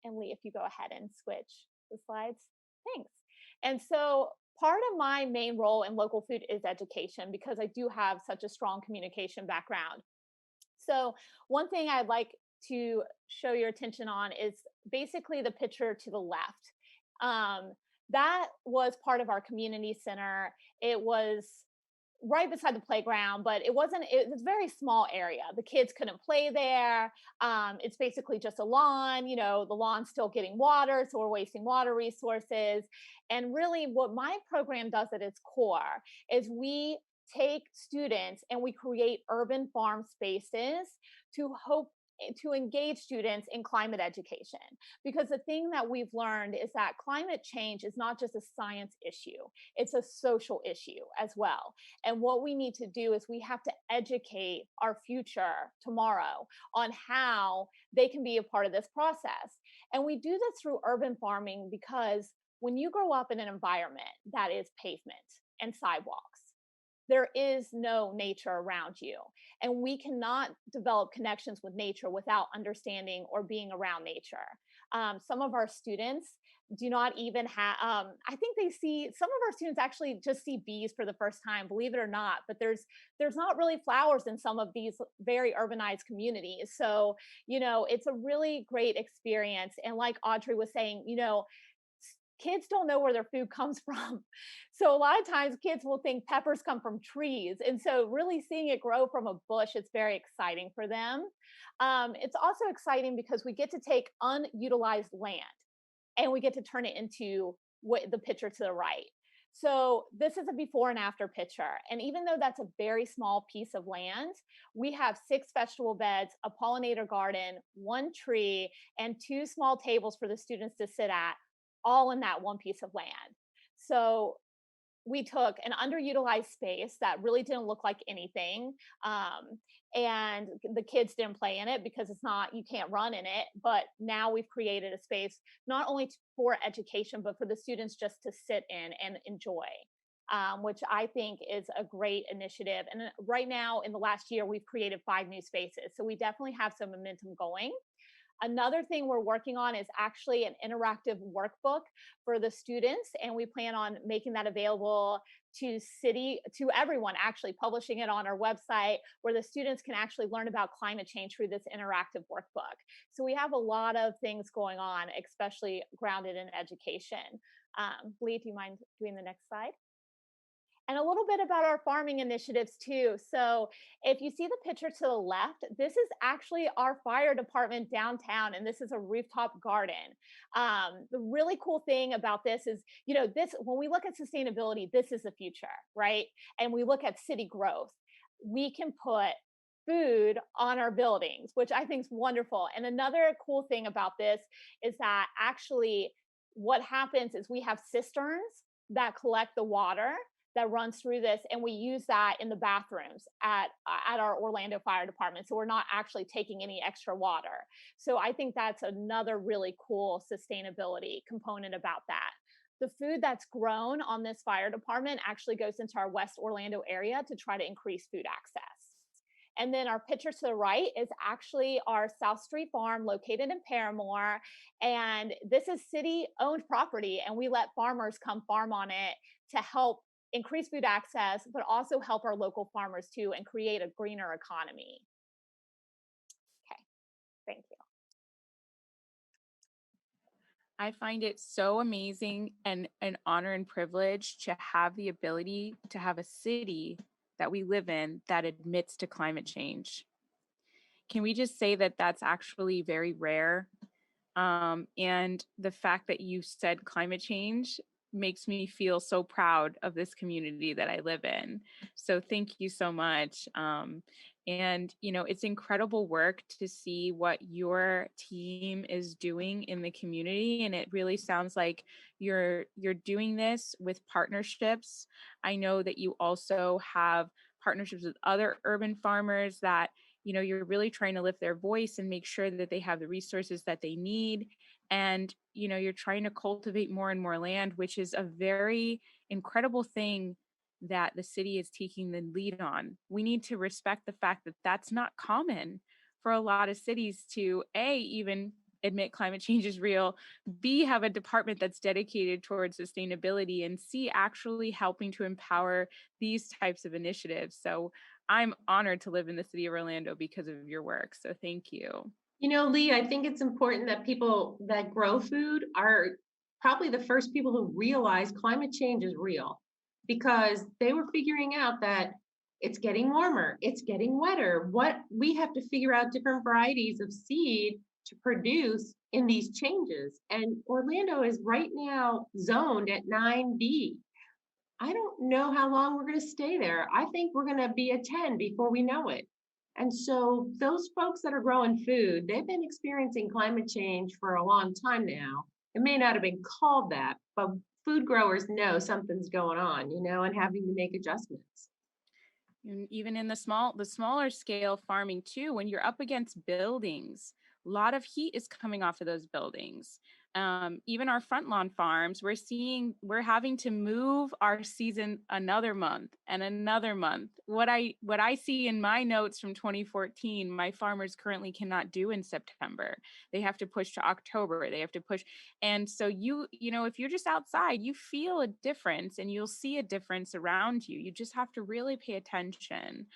And Lee, if you go ahead and switch the slides. Thanks. And so part of my main role in local food is education because I do have such a strong communication background. So one thing I'd like to show your attention on is basically the picture to the left. That was part of our community center. It was right beside the playground, but it was a very small area. The kids couldn't play there. It's basically just a lawn, the lawn's still getting water, so we're wasting water resources. And really what my program does at its core is we take students and we create urban farm spaces to engage students in climate education. Because the thing that we've learned is that climate change is not just a science issue, it's a social issue as well. And what we need to do is we have to educate our future tomorrow on how they can be a part of this process. And we do this through urban farming because when you grow up in an environment that is pavement and sidewalks, there is no nature around you. And we cannot develop connections with nature without understanding or being around nature. Some of our students do not even have, I think some of our students actually just see bees for the first time, believe it or not, but there's not really flowers in some of these very urbanized communities. So, it's a really great experience. And like Audrey was saying, kids don't know where their food comes from. So a lot of times kids will think peppers come from trees. And so really seeing it grow from a bush, it's very exciting for them. It's also exciting because we get to take unutilized land and we get to turn it into the picture to the right. So this is a before and after picture. And even though that's a very small piece of land, we have 6 vegetable beds, a pollinator garden, 1 tree, and 2 small tables for the students to sit at, all in that one piece of land. So we took an underutilized space that really didn't look like anything. And the kids didn't play in it because you can't run in it. But now we've created a space not only for education, but for the students just to sit in and enjoy, which I think is a great initiative. And right now in the last year, we've created 5 new spaces. So we definitely have some momentum going. Another thing we're working on is actually an interactive workbook for the students, and we plan on making that available to everyone, actually publishing it on our website where the students can actually learn about climate change through this interactive workbook. So we have a lot of things going on, especially grounded in education. Lee, do you mind doing the next slide? And a little bit about our farming initiatives too. So if you see the picture to the left, this is actually our fire department downtown, and this is a rooftop garden. The really cool thing about this is, when we look at sustainability, this is the future, right? And we look at city growth, we can put food on our buildings, which I think is wonderful. And another cool thing about this is that actually what happens is we have cisterns that collect the water that runs through this, and we use that in the bathrooms at our Orlando Fire Department. So we're not actually taking any extra water. So I think that's another really cool sustainability component about that. The food that's grown on this fire department actually goes into our West Orlando area to try to increase food access. And then our picture to the right is actually our South Street farm located in Paramore. And this is city owned property, and we let farmers come farm on it to help increase food access, but also help our local farmers too and create a greener economy. Okay, thank you. I find it so amazing and an honor and privilege to have the ability to have a city that we live in that admits to climate change. Can we just say that that's actually very rare? And the fact that you said climate change makes me feel so proud of this community that I live in. So thank you so much. And it's incredible work to see what your team is doing in the community. And it really sounds like you're doing this with partnerships. I know that you also have partnerships with other urban farmers that you're really trying to lift their voice and make sure that they have the resources that they need. And you're trying to cultivate more and more land, which is a very incredible thing that the city is taking the lead on. We need to respect the fact that that's not common for a lot of cities to even admit climate change is real, B, have a department that's dedicated towards sustainability, and C, actually helping to empower these types of initiatives. So I'm honored to live in the city of Orlando because of your work. So thank you. Lee, I think it's important that people that grow food are probably the first people who realize climate change is real, because they were figuring out that it's getting warmer, it's getting wetter. What we have to figure out different varieties of seed to produce in these changes. And Orlando is right now zoned at 9B. I don't know how long we're going to stay there. I think we're going to be at 10 before we know it. And so those folks that are growing food, they've been experiencing climate change for a long time now. It may not have been called that, but food growers know something's going on, and having to make adjustments. And even in the smaller scale farming too, when you're up against buildings, a lot of heat is coming off of those buildings. Even our front lawn farms, we're having to move our season another month and another month. What I see in my notes from 2014, my farmers currently cannot do in September. They have to push to October. They have to push. And so if you're just outside, you feel a difference and you'll see a difference around you. You just have to really pay attention.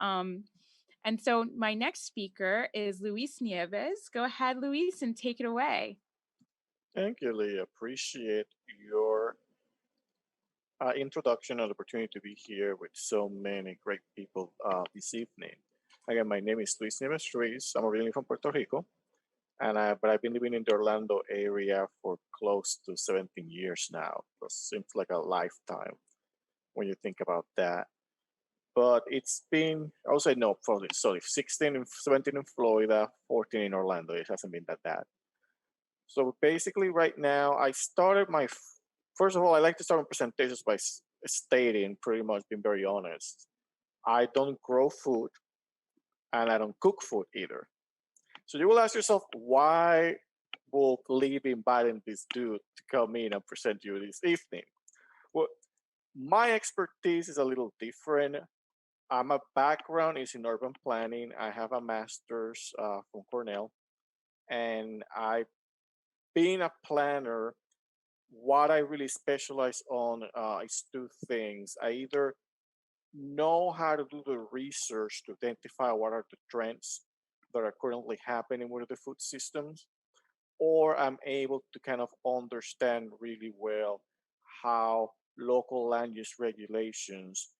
And so my next speaker is Luis Nieves. Go ahead, Luis, and take it away. Thank you, Lee. Appreciate your introduction and opportunity to be here with so many great people this evening. Again, my name is Luis Nieves-Ruiz. I'm originally from Puerto Rico, but I've been living in the Orlando area for close to 17 years now. It seems like a lifetime when you think about that. But it's been, I would say, no, probably, sorry, 16 and 17 in Florida, 14 in Orlando. It hasn't been that bad. So basically right now, I started first of all, I like to start my presentations by stating, pretty much being very honest, I don't grow food and I don't cook food either. So you will ask yourself, why will Lee be inviting this dude to come in and present you this evening? Well, my expertise is a little different. My background is in urban planning. I have a master's from Cornell, and being a planner, what I really specialize on is two things. I either know how to do the research to identify what are the trends that are currently happening with the food systems, or I'm able to kind of understand really well how local land use regulations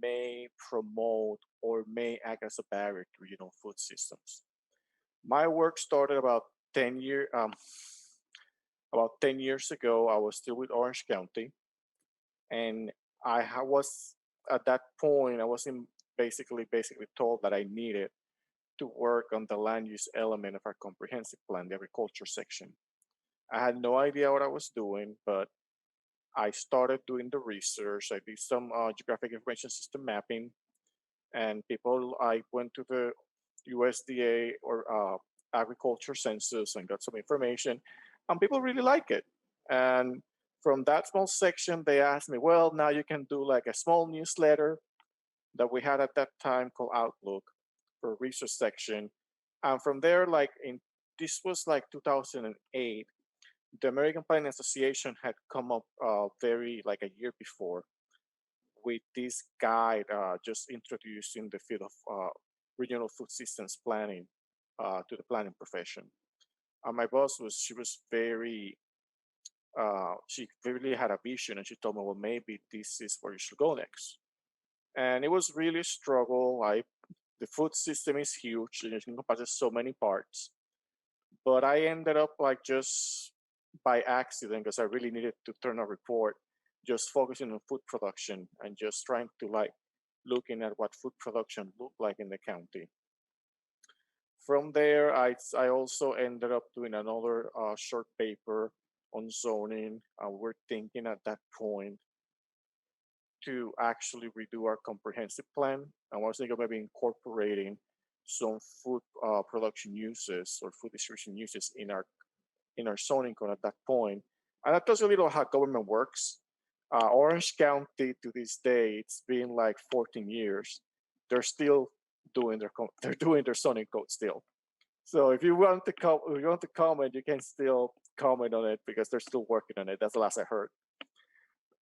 may promote or may act as a barrier to food systems. My work started about 10 years ago. I was still with Orange County, and I was at that point I was basically told that I needed to work on the land use element of our comprehensive plan, the agriculture section. I had no idea what I was doing, but I started doing the research. I did some geographic information system mapping, and I went to the USDA or agriculture census and got some information, and people really like it. And from that small section, they asked me, well, now you can do like a small newsletter that we had at that time called Outlook for research section. And from there, this was like 2008, the American Planning Association had come up very like a year before with this guide just introducing the field of regional food systems planning to the planning profession. And my boss she was very, she really had a vision, and she told me, well, maybe this is where you should go next. And it was really a struggle. The food system is huge, and it encompasses so many parts. But I ended up like just by accident, because I really needed to turn a report, just focusing on food production and just trying to like looking at what food production looked like in the county. From there, I also ended up doing another short paper on zoning. We're thinking at that point to actually redo our comprehensive plan. I was thinking of maybe incorporating some food production uses or food distribution uses in our zoning code at that point. And that tells you a little how government works. Orange County to this day, it's been like 14 years. They're still doing they're doing their zoning code still. So if you want to comment, you can still comment on it because they're still working on it. That's the last I heard.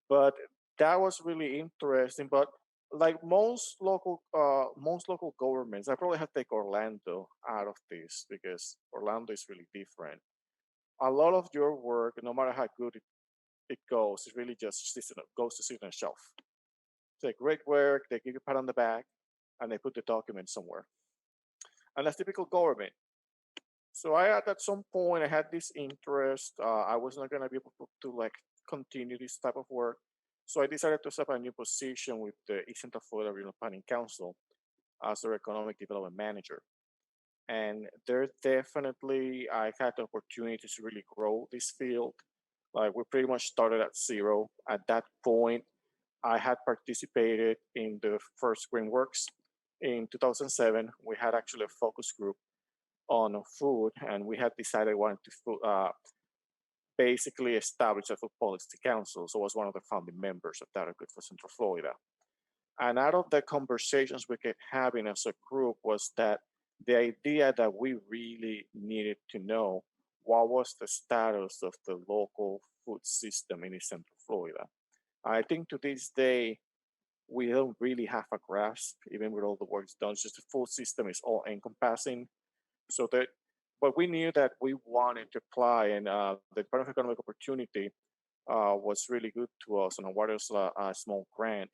But that was really interesting. But like most local governments, I probably have to take Orlando out of this because Orlando is really different. A lot of your work, no matter how good it goes, it really just goes to sit on a shelf. It's like great work, they give you a pat on the back, and they put the document somewhere. And that's typical government. So at some point I had this interest. I was not gonna be able to like continue this type of work. So I decided to set up a new position with the East Central Florida Regional Planning Council as their economic development manager. And there definitely I had the opportunity to really grow this field. Like we pretty much started at zero. At that point, I had participated in the first Greenworks in 2007. We had actually a focus group on food, and we had decided we wanted to basically establish a food policy council. So I was one of the founding members of that Good for Central Florida. And out of the conversations we kept having as a group was that the idea that we really needed to know what was the status of the local food system in East Central Florida. I think to this day, we don't really have a grasp, even with all the work done. It's just the food system is all encompassing. But we knew that we wanted to apply, and the Department of Economic Opportunity was really good to us and awarded us a small grant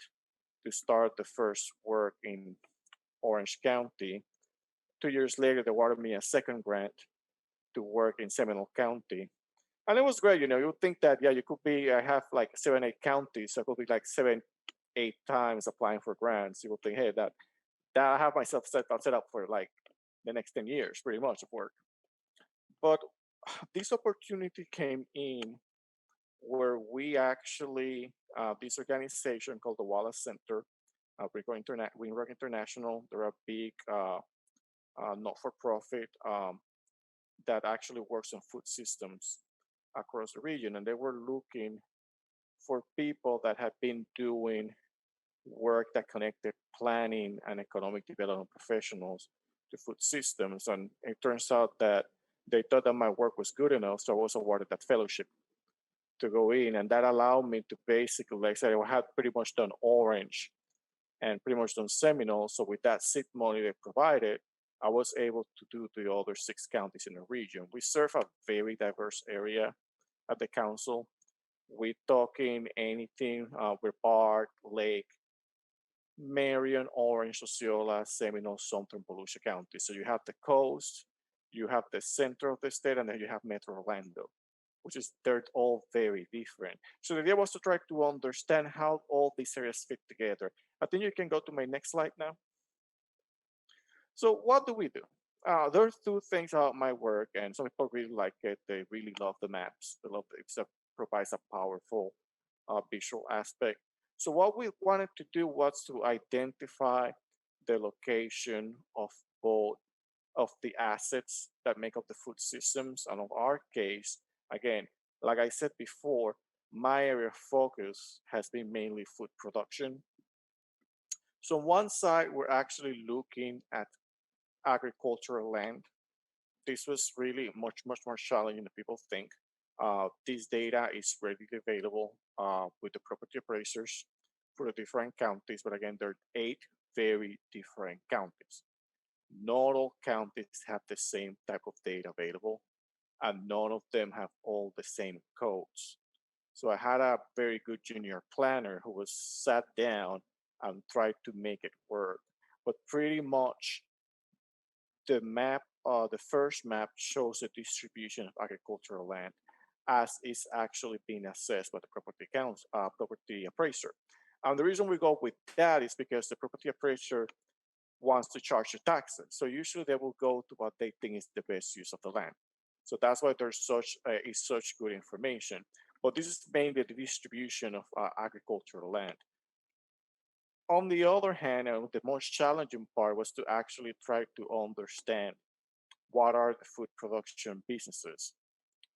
to start the first work in Orange County. 2 years later, they awarded me a second grant to work in Seminole County. And it was great, you would think that, yeah, I have like 7, 8 counties, so I could be like 7, 8 times applying for grants. You would think, hey, that I have myself set up for like the next 10 years, pretty much, of work. But this opportunity came in where we actually, this organization called the Wallace Center, Greenworks International, they're a big not-for-profit that actually works on food systems across the region. And they were looking for people that had been doing work that connected planning and economic development professionals to food systems. And it turns out that they thought that my work was good enough, so I was awarded that fellowship to go in. And that allowed me to basically, like I said, I had pretty much done Orange and pretty much done Seminole. So with that seed money they provided, I was able to do the other 6 counties in the region. We serve a very diverse area at the council. We're talking anything with Bard, Lake, Marion, Orange, Osceola, Seminole, Sumter, Volusia County. So you have the coast, you have the center of the state, and then you have Metro Orlando, which is they're all very different. So the idea was to try to understand how all these areas fit together. I think you can go to my next slide now. So what do we do? There's 2 things about my work, and some people really like it. They really love the maps. They love it. It provides a powerful visual aspect. So what we wanted to do was to identify the location of both of the assets that make up the food systems. And in our case, again, like I said before, my area of focus has been mainly food production. So on one side, we're actually looking at agricultural land. This was really much more challenging than people think. This data is readily available with the property appraisers for the different counties, but again, there are 8 very different counties. Not all counties have the same type of data available, and none of them have all the same codes. So I had a very good junior planner who was sat down and tried to make it work. But pretty much the map, the first map shows the distribution of agricultural land as is actually being assessed by the property appraiser. And the reason we go with that is because the property appraiser wants to charge the taxes. So usually they will go to what they think is the best use of the land. So that's why there's such good information. But this is mainly the distribution of agricultural land. On the other hand, the most challenging part was to actually try to understand what are the food production businesses.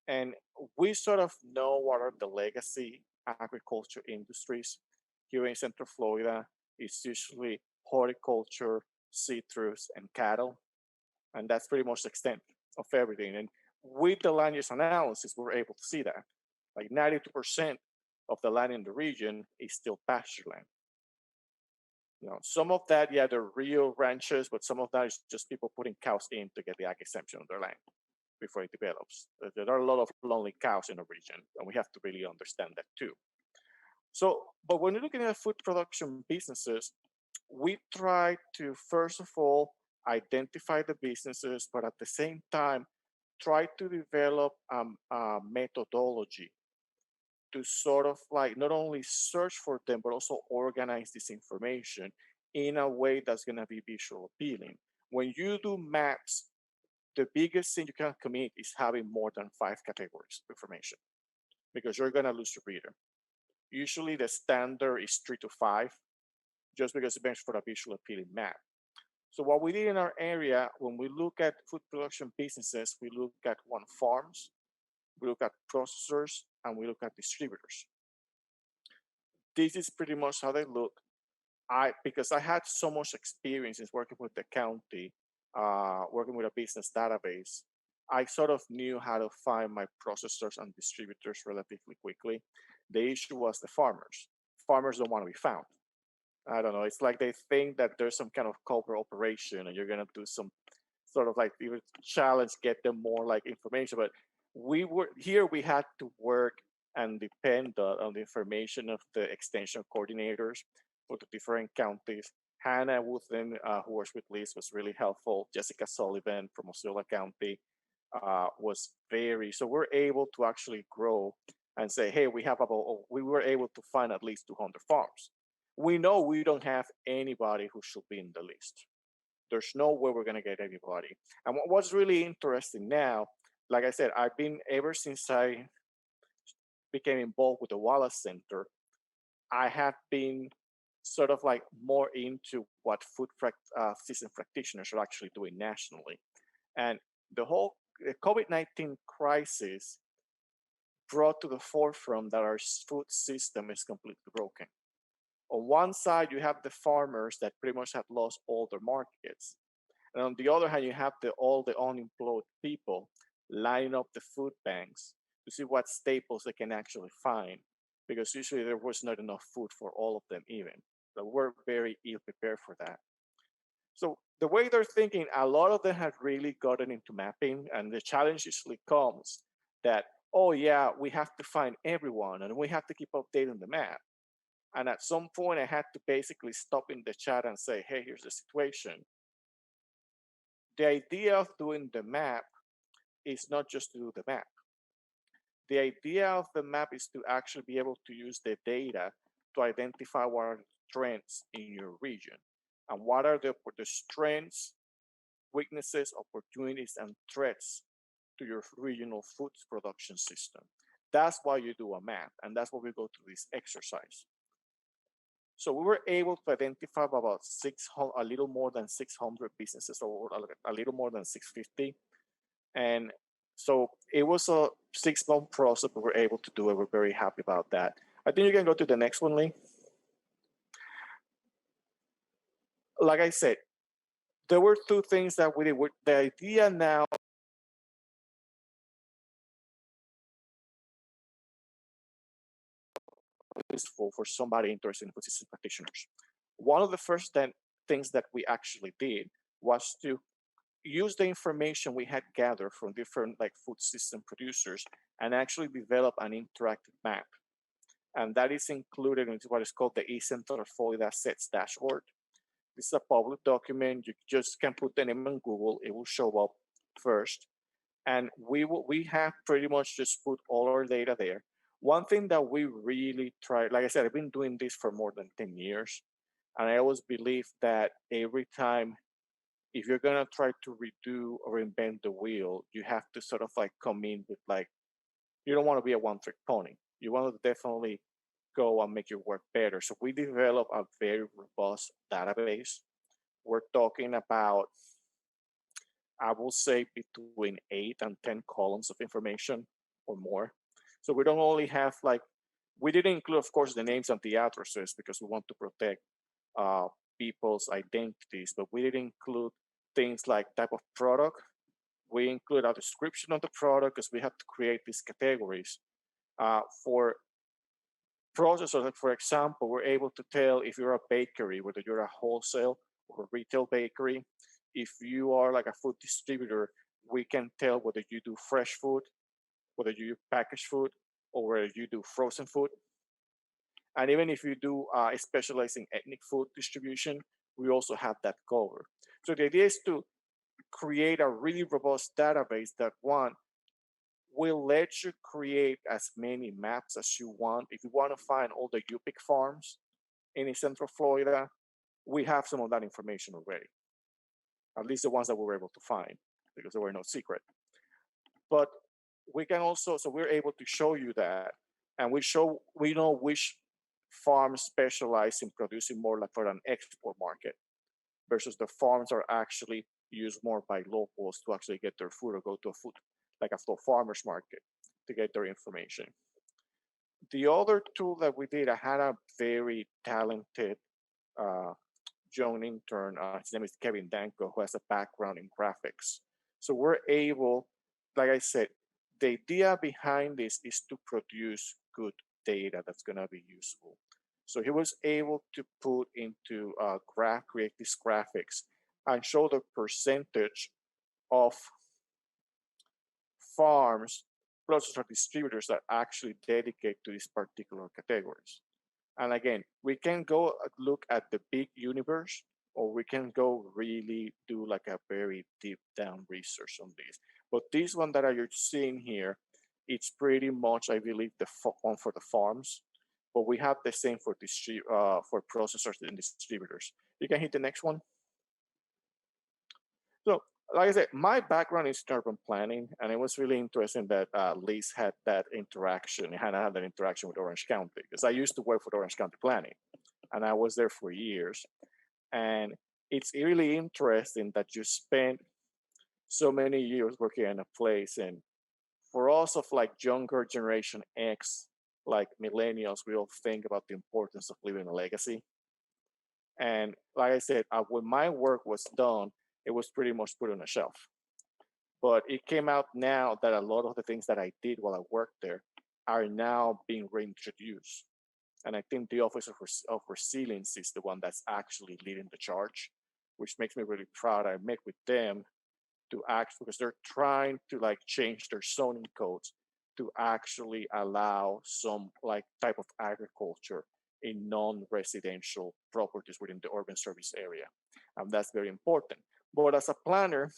And we sort of know what are the legacy agriculture industries. Here in Central Florida, it's usually horticulture, citrus, and cattle. And that's pretty much the extent of everything. And with the land use analysis, we were able to see that. Like 92% of the land in the region is still pasture land. Some of that, yeah, they're real ranches, but some of that is just people putting cows in to get the ag exemption on their land before it develops. There are a lot of lonely cows in the region, and we have to really understand that too. So, but when you're looking at food production businesses, we try to, first of all, identify the businesses, but at the same time, try to develop a methodology to sort of like not only search for them, but also organize this information in a way that's going to be visual appealing. When you do maps, the biggest thing you can commit is having more than 5 categories of information because you're going to lose your reader. Usually the standard is 3 to 5, just because it makes for a visual appealing map. So what we did in our area, when we look at food production businesses, we look at farms, we look at processors, and we look at distributors. This is pretty much how they look. Because I had so much experience in working with the county, working with a business database, I sort of knew how to find my processors and distributors relatively quickly. The issue was the farmers. Farmers don't want to be found. I don't know. It's like they think that there's some kind of covert operation and you're going to do some sort of like challenge, get them more like information. But we had to work and depend on the information of the extension coordinators for the different counties. Hannah Woodland, who works with Liz, was really helpful. Jessica Sullivan from Osceola County was so we're able to actually grow and say, hey, we were able to find at least 200 farms. We know we don't have anybody who should be in the list. There's no way we're going to get anybody. And what's really interesting now, like I said, I've been, ever since I became involved with the Wallace Center, I have been sort of like more into what food system practitioners are actually doing nationally. And the whole COVID-19 crisis brought to the forefront that our food system is completely broken. On one side, you have the farmers that pretty much have lost all their markets. And on the other hand, you have all the unemployed people lining up the food banks to see what staples they can actually find, because usually there was not enough food for all of them even. So we're very ill prepared for that. So the way they're thinking, a lot of them have really gotten into mapping, and the challenge usually comes that, oh yeah, we have to find everyone and we have to keep updating the map. And at some point I had to basically stop in the chat and say, hey, here's the situation. The idea of doing the map is not just to do the map. The idea of the map is to actually be able to use the data to identify what are the trends in your region and what are the strengths, weaknesses, opportunities, and threats to your regional food production system. That's why you do a map, and that's why we go through this exercise. So we were able to identify about a little more than 600 businesses, or a little more than 650. And so it was a 6-month process, but we're able to do it. We're very happy about that. I think you can go to the next one, Lee. Like I said, there were two things that we did. The idea now is for somebody interested in food system practitioners. One of the first things that we actually did was to use the information we had gathered from different like food system producers and actually develop an interactive map. And that is included into what is called the eCentral Folio Assets dashboard. This is a public document. You just can put the name in Google. It will show up first. And we have pretty much just put all our data there. One thing that we really try, like I said, I've been doing this for more than 10 years. And I always believe that every time, if you're gonna try to redo or invent the wheel, you have to sort of like come in with like, you don't want to be a one-trick pony. You want to definitely go and make your work better. So we develop a very robust database. We're talking about, I will say, between 8 and 10 columns of information or more. So we don't only have like, we didn't include, of course, the names and the addresses because we want to protect people's identities, but we didn't include things like type of product. We include a description of the product because we have to create these categories. For processors, for example, we're able to tell if you're a bakery, whether you're a wholesale or a retail bakery. If you are like a food distributor, we can tell whether you do fresh food, whether you do packaged food, or whether you do frozen food. And even if you do specialize in ethnic food distribution, we also have that covered. So the idea is to create a really robust database that, one, will let you create as many maps as you want. If you want to find all the UPIC farms in Central Florida, we have some of that information already, at least the ones that we were able to find, because they were no secret. But we can also, so we're able to show you that, and we know which farms specialize in producing more like for an export market versus the farms are actually used more by locals to actually get their food or go to a food, like a farmer's market to get their information. The other tool that we did, I had a very talented young intern, his name is Kevin Danko, who has a background in graphics. So we're able, like I said, the idea behind this is to produce good data that's gonna be useful. So he was able to put into create these graphics and show the percentage of farms, processor distributors that actually dedicate to these particular categories. And again, we can go look at the big universe, or we can go really do like a very deep down research on this. But this one that you're seeing here, it's pretty much, I believe, the one for the farms. But we have the same for processors and distributors. You can hit the next one. So, like I said, my background is urban planning, and it was really interesting that Liz had that interaction, had that interaction with Orange County, because I used to work for Orange County Planning, and I was there for years. And it's really interesting that you spent so many years working in a place, and for us of like younger generation X, like millennials, we all think about the importance of leaving a legacy. And like I said, when my work was done, it was pretty much put on a shelf. But it came out now that a lot of the things that I did while I worked there are now being reintroduced. And I think the Office of Resilience is the one that's actually leading the charge, which makes me really proud. I met with them to act, because they're trying to like change their zoning codes to actually allow some like type of agriculture in non-residential properties within the urban service area. And that's very important. But as a planner,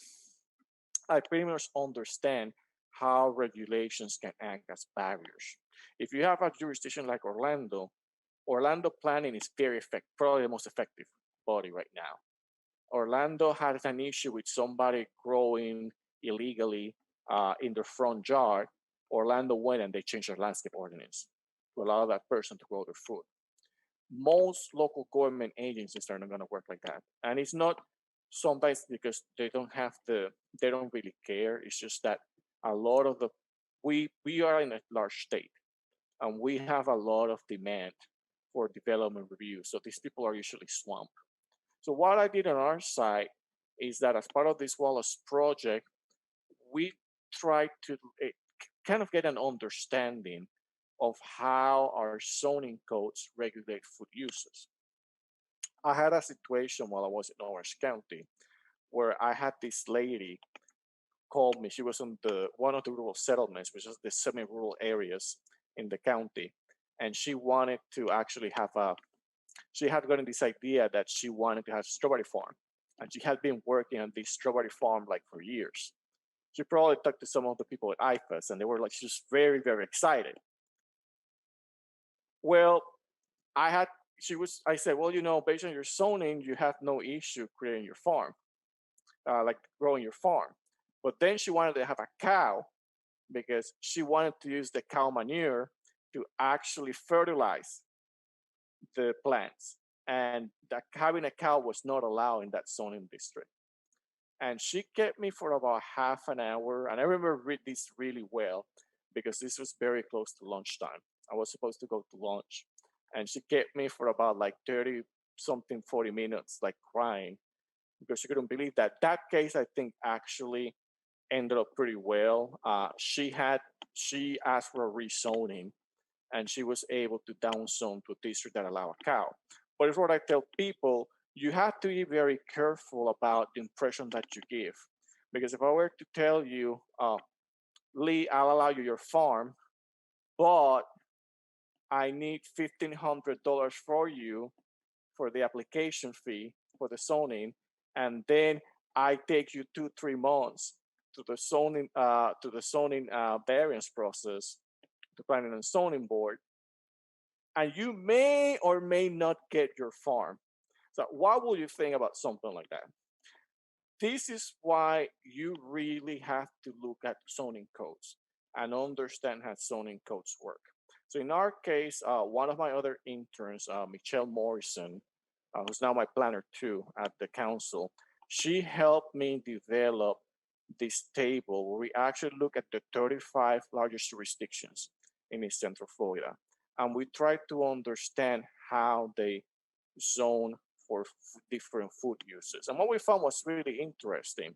I pretty much understand how regulations can act as barriers. If you have a jurisdiction like Orlando planning is very effective, probably the most effective body right now. Orlando has an issue with somebody growing illegally in their front yard, Orlando went and they changed their landscape ordinance to allow that person to grow their food. Most local government agencies are not going to work like that. And it's not sometimes because they don't really care. It's just that a lot of we are in a large state and we have a lot of demand for development review. So these people are usually swamped. So what I did on our side is that as part of this Wallace project, we tried to kind of get an understanding of how our zoning codes regulate food uses. I had a situation while I was in Orange County where I had this lady called me. She was on one of the rural settlements, which is the semi-rural areas in the county, and she wanted to actually have she had gotten this idea that she wanted to have a strawberry farm, and she had been working on this strawberry farm like for years. She probably talked to some of the people at IFAS, and they were like, she's very, very excited. Well, I said, well, based on your zoning, you have no issue creating your farm, like growing your farm. But then she wanted to have a cow because she wanted to use the cow manure to actually fertilize the plants. And that having a cow was not allowed in that zoning district. And she kept me for about half an hour. And I remember this really well because this was very close to lunchtime. I was supposed to go to lunch. And she kept me for about like 30 something, 40 minutes, like crying because she couldn't believe that. That case, I think, actually ended up pretty well. She asked for a rezoning and she was able to downzone to a district that allow a cow. But it's what I tell people, you have to be very careful about the impression that you give. Because if I were to tell you, Lee, I'll allow you your farm, but I need $1,500 for you for the application fee for the zoning, and then I take you 2-3 months to the zoning variance process, the planning and zoning board, and you may or may not get your farm. So what will you think about something like that? This is why you really have to look at zoning codes and understand how zoning codes work. So in our case, one of my other interns, Michelle Morrison, who's now my planner too at the council, she helped me develop this table where we actually look at the 35 largest jurisdictions in East Central Florida. And we try to understand how they zone for different food uses. And what we found was really interesting.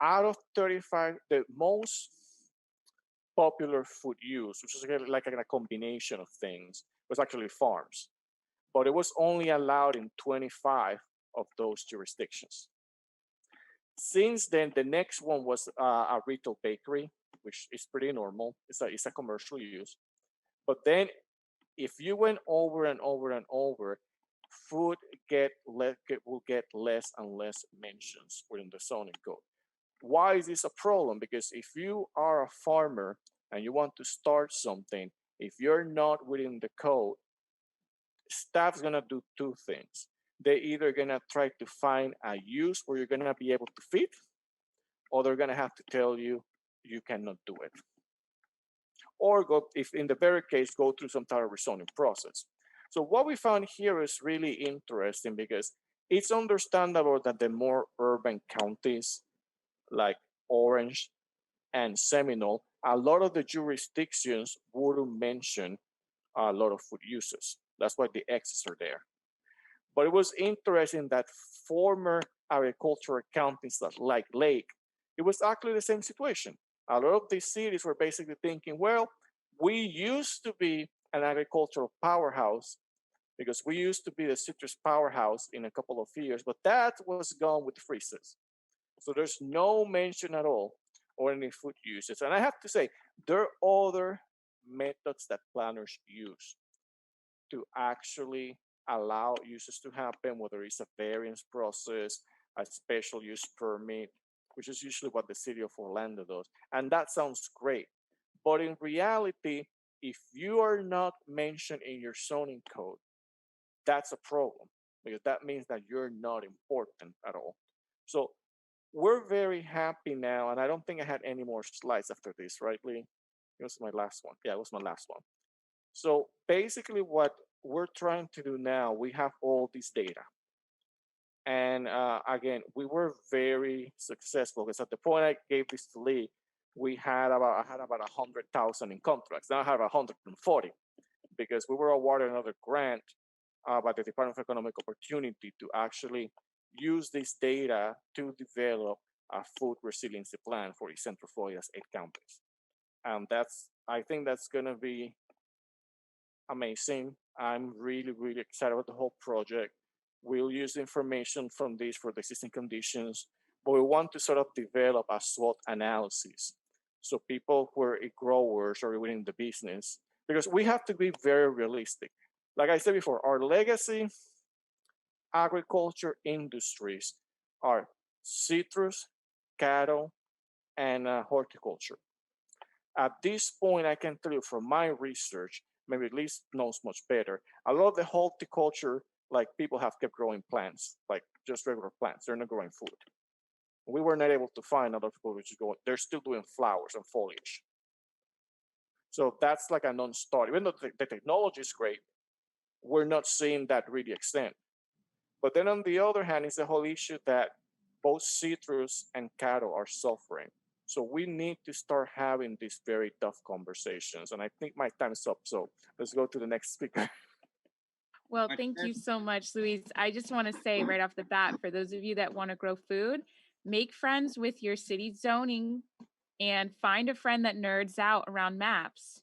Out of 35, the most popular food use, which is like a combination of things, was actually farms. But it was only allowed in 25 of those jurisdictions. Since then, the next one was a retail bakery, which is pretty normal. It's a commercial use. But then if you went over and over and over, food will get less and less mentions within the zoning code. Why is this a problem? Because if you are a farmer and you want to start something, if you're not within the code, staff's gonna do two things. They're either gonna try to find a use where you're gonna be able to feed, or they're gonna have to tell you you cannot do it. Or if in the very case, go through some type of rezoning process. So what we found here is really interesting because it's understandable that the more urban counties like Orange and Seminole, a lot of the jurisdictions wouldn't mention a lot of food uses. That's why the X's are there. But it was interesting that former agricultural counties like Lake, it was actually the same situation. A lot of these cities were basically thinking, well, we used to be an agricultural powerhouse because we used to be the citrus powerhouse in a couple of years, but that was gone with the freezes. So there's no mention at all or any food uses. And I have to say, there are other methods that planners use to actually allow uses to happen, whether it's a variance process, a special use permit, which is usually what the city of Orlando does. And that sounds great. But in reality, if you are not mentioned in your zoning code, that's a problem because that means that you're not important at all. So we're very happy now, and I don't think I had any more slides after this, right, Lee? It was my last one. Yeah, it was my last one. So basically, what we're trying to do now, we have all this data. And again, we were very successful because at the point I gave this to Lee, I had about 100,000 in contracts. Now I have 140 because we were awarded another grant by the Department of Economic Opportunity to actually use this data to develop a food resiliency plan for East Central Florida's 8 counties. And I think that's going to be amazing. I'm really, really excited about the whole project. We'll use information from this for the existing conditions, but we want to sort of develop a SWOT analysis. So people who are growers or within the business, because we have to be very realistic. Like I said before, our legacy agriculture industries are citrus, cattle, and horticulture. At this point, I can tell you from my research, maybe at least knows much better, a lot of the horticulture, like people have kept growing plants, like just regular plants. They're not growing food. We were not able to find other people which is going, they're still doing flowers and foliage. So that's like a non-starter. Even though the technology is great, we're not seeing that really extend. But then on the other hand, it's the whole issue that both citrus and cattle are suffering. So we need to start having these very tough conversations. And I think my time's up. So let's go to the next speaker. Well, thank you so much, Luis. I just want to say right off the bat, for those of you that want to grow food, make friends with your city zoning and find a friend that nerds out around maps.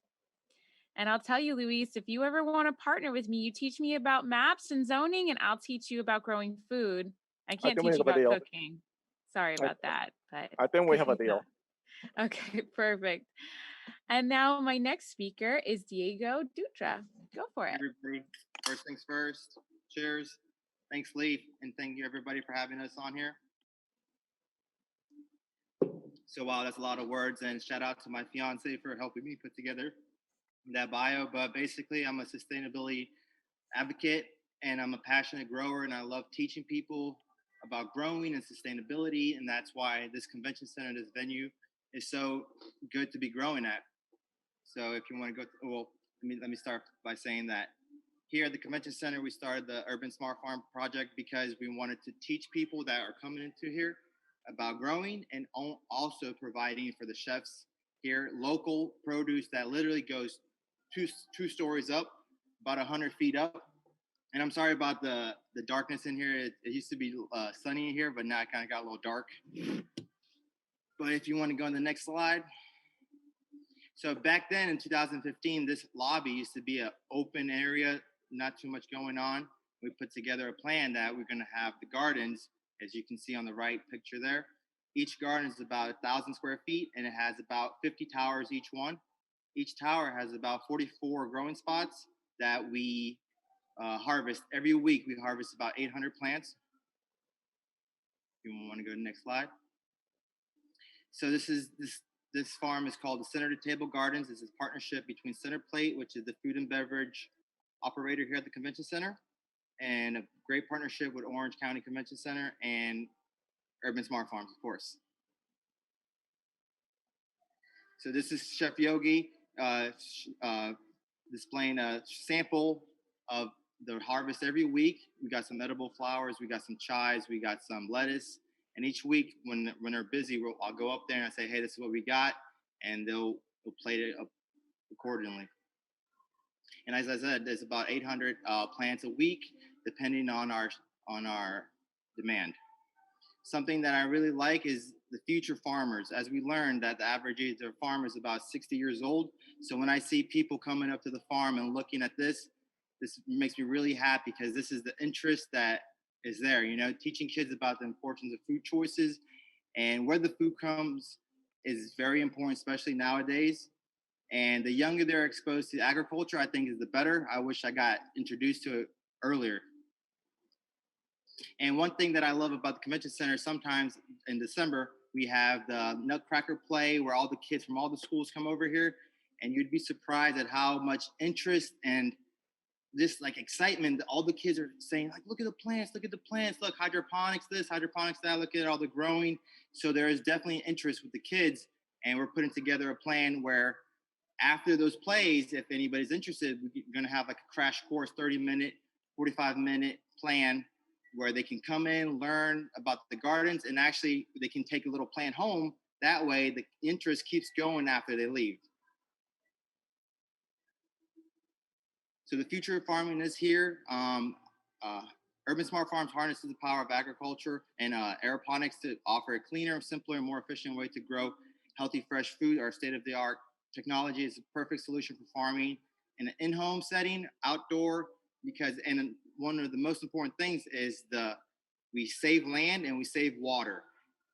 And I'll tell you, Luis, if you ever want to partner with me, you teach me about maps and zoning, and I'll teach you about growing food. I can't teach you about cooking. Sorry about that. But I think we have a deal. Okay, perfect. And now my next speaker is Diego Dutra. Go for it. Everybody, first things first. Cheers. Thanks, Lee, and thank you everybody for having us on here. So wow, that's a lot of words, and shout out to my fiance for helping me put together that bio. But basically, I'm a sustainability advocate, and I'm a passionate grower, and I love teaching people about growing and sustainability, and that's why this convention center, this venue, is so good to be growing at. So if you want to go, let me start by saying that here at the convention center, we started the Urban Smart Farm project because we wanted to teach people that are coming into here about growing and also providing for the chefs here local produce that literally goes two stories up, about 100 feet up. And I'm sorry about the darkness in here. It used to be sunny in here, but now it kind of got a little dark. But if you want to go on the next slide. So back then in 2015, this lobby used to be an open area, not too much going on. We put together a plan that we're going to have the gardens, as you can see on the right picture there. Each garden is about 1,000 square feet, and it has about 50 towers each one. Each tower has about 44 growing spots that we harvest. Every week, we harvest about 800 plants. If you want to go to the next slide. So this farm is called the Center to Table Gardens. This is a partnership between Centerplate, which is the food and beverage operator here at the convention center, and a great partnership with Orange County Convention Center and Urban Smart Farms, of course. So this is Chef Yogi displaying a sample of the harvest every week. We got some edible flowers, we got some chives, we got some lettuce. And each week when they're busy, I'll go up there and I say, hey, this is what we got. And they'll plate it up accordingly. And as I said, there's about 800 plants a week, depending on our demand. Something that I really like is the future farmers. As we learned that the average age of a farmer is about 60 years old. So when I see people coming up to the farm and looking at this makes me really happy because this is the interest that is there, teaching kids about the importance of food choices and where the food comes is very important, especially nowadays. And the younger they're exposed to agriculture, I think is the better. I wish I got introduced to it earlier. And one thing that I love about the convention center, sometimes in December, we have the Nutcracker play where all the kids from all the schools come over here. And you'd be surprised at how much interest and this like excitement that all the kids are saying, like, look at the plants, look, hydroponics this, hydroponics that, look at all the growing. So there is definitely interest with the kids. And we're putting together a plan where after those plays, if anybody's interested, we're going to have like a crash course, 30-minute, 45-minute plan where they can come in, learn about the gardens, and actually they can take a little plant home. That way the interest keeps going after they leave. So the future of farming is here. Urban Smart Farms harnesses the power of agriculture and aeroponics to offer a cleaner, simpler, more efficient way to grow healthy, fresh food. Our state-of-the-art technology is a perfect solution for farming in an in-home setting, outdoor, and one of the most important things is we save land and we save water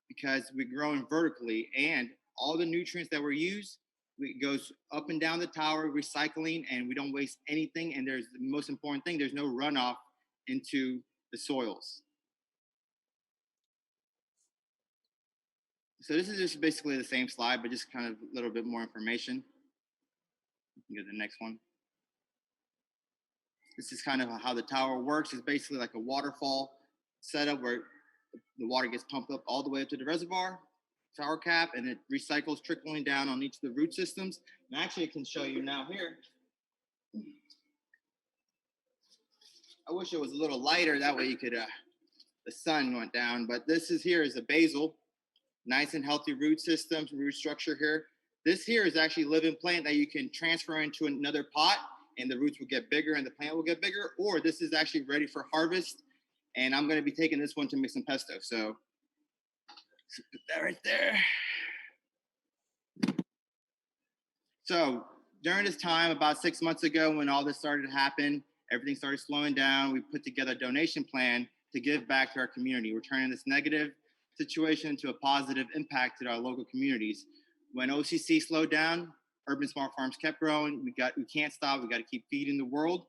because we're growing vertically, and all the nutrients that we use, it goes up and down the tower, recycling, and we don't waste anything. And there's the most important thing, there's no runoff into the soils. So this is just basically the same slide, but just kind of a little bit more information. You can go to the next one. This is kind of how the tower works. It's basically like a waterfall setup where the water gets pumped up all the way up to the reservoir, tower cap, and it recycles, trickling down on each of the root systems. And actually, I can show you now here. I wish it was a little lighter, that way you could, the sun went down, but this is a basil, nice and healthy root systems, root structure here. This here is actually a living plant that you can transfer into another pot and the roots will get bigger and the plant will get bigger, or this is actually ready for harvest. And I'm gonna be taking this one to make some pesto. So put that right there. So during this time, about 6 months ago, when all this started to happen, everything started slowing down. We put together a donation plan to give back to our community. We're turning this negative situation into a positive impact to our local communities. When OCC slowed down, Urban Smart Farms kept growing. We can't stop. We got to keep feeding the world.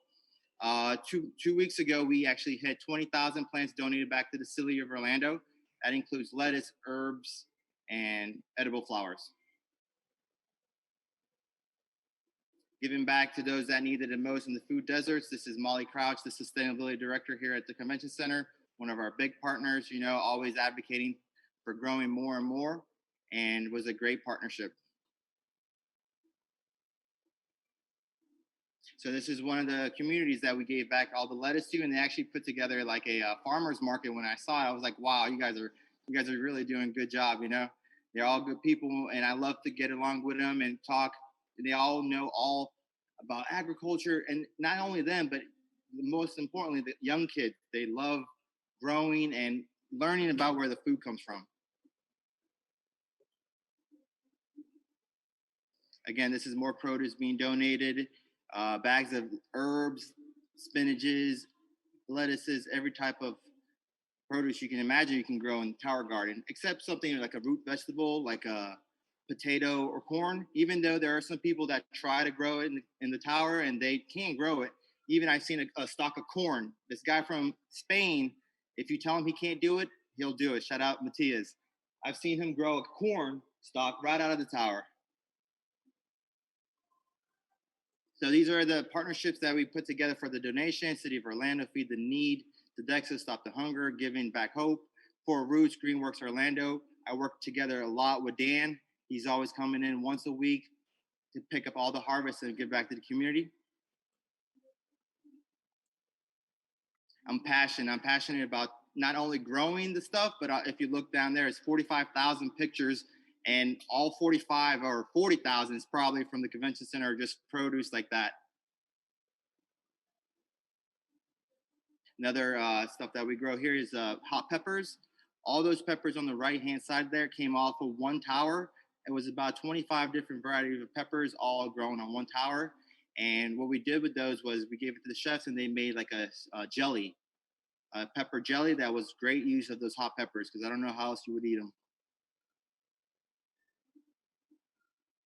Two weeks ago, we actually had 20,000 plants donated back to the city of Orlando. That includes lettuce, herbs, and edible flowers. Giving back to those that need it the most in the food deserts. This is Molly Crouch, the sustainability director here at the convention center, one of our big partners, always advocating for growing more and more, and was a great partnership. So this is one of the communities that we gave back all the lettuce to, and they actually put together like a farmer's market. When I saw it, I was like, wow, you guys are really doing a good job. They're all good people, and I love to get along with them and talk. They all know all about agriculture, and not only them, but most importantly, the young kids. They love growing and learning about where the food comes from. Again, this is more produce being donated, bags of herbs, spinaches, lettuces, every type of produce you can imagine you can grow in the tower garden, except something like a root vegetable, like a potato or corn. Even though there are some people that try to grow it in the tower and they can't grow it. Even I've seen a stalk of corn. This guy from Spain, if you tell him he can't do it, he'll do it. Shout out Matias. I've seen him grow a corn stalk right out of the tower. So these are the partnerships that we put together for the donation: City of Orlando, Feed the Need, the Dexa, Stop the Hunger, Giving Back Hope, For Roots, Greenworks Orlando. I work together a lot with Dan. He's always coming in once a week to pick up all the harvests and give back to the community. I'm passionate about not only growing the stuff, but if you look down there, it's 45,000 pictures, and all 45 or 40,000 is probably from the convention center, or just produce like that. Another stuff that we grow here is hot peppers. All those peppers on the right-hand side there came off of one tower. It was about 25 different varieties of peppers, all grown on one tower. And what we did with those was we gave it to the chefs, and they made like a jelly, a pepper jelly that was great use of those hot peppers, because I don't know how else you would eat them.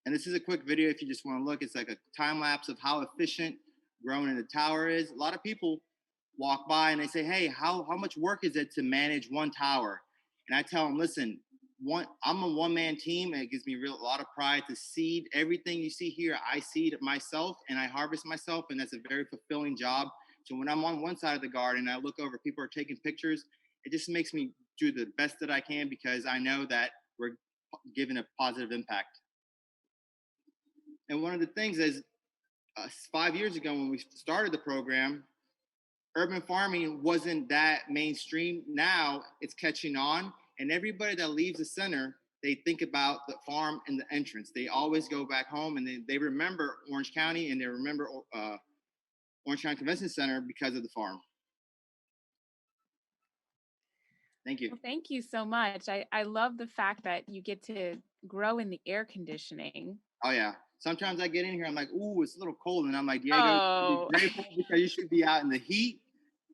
And this is a quick video if you just want to look. It's like a time lapse of how efficient growing in the tower is. A lot of people walk by and they say, hey, how much work is it to manage one tower? And I tell them, listen, I'm a one-man team, and it gives me a lot of pride to seed everything you see here. I seed myself and I harvest myself, and that's a very fulfilling job. So when I'm on one side of the garden, I look over, people are taking pictures. It just makes me do the best that I can, because I know that we're giving a positive impact. And one of the things is 5 years ago when we started the program, urban farming wasn't that mainstream. Now it's catching on, and everybody that leaves the center, they think about the farm and the entrance. They always go back home and they remember Orange County and they remember Orange County Convention Center because of the farm. Thank you. Well, thank you so much. I love the fact that you get to grow in the air conditioning. Oh yeah. Sometimes I get in here, I'm like, ooh, it's a little cold. And I'm like, Diego, Oh. be grateful because you should be out in the heat,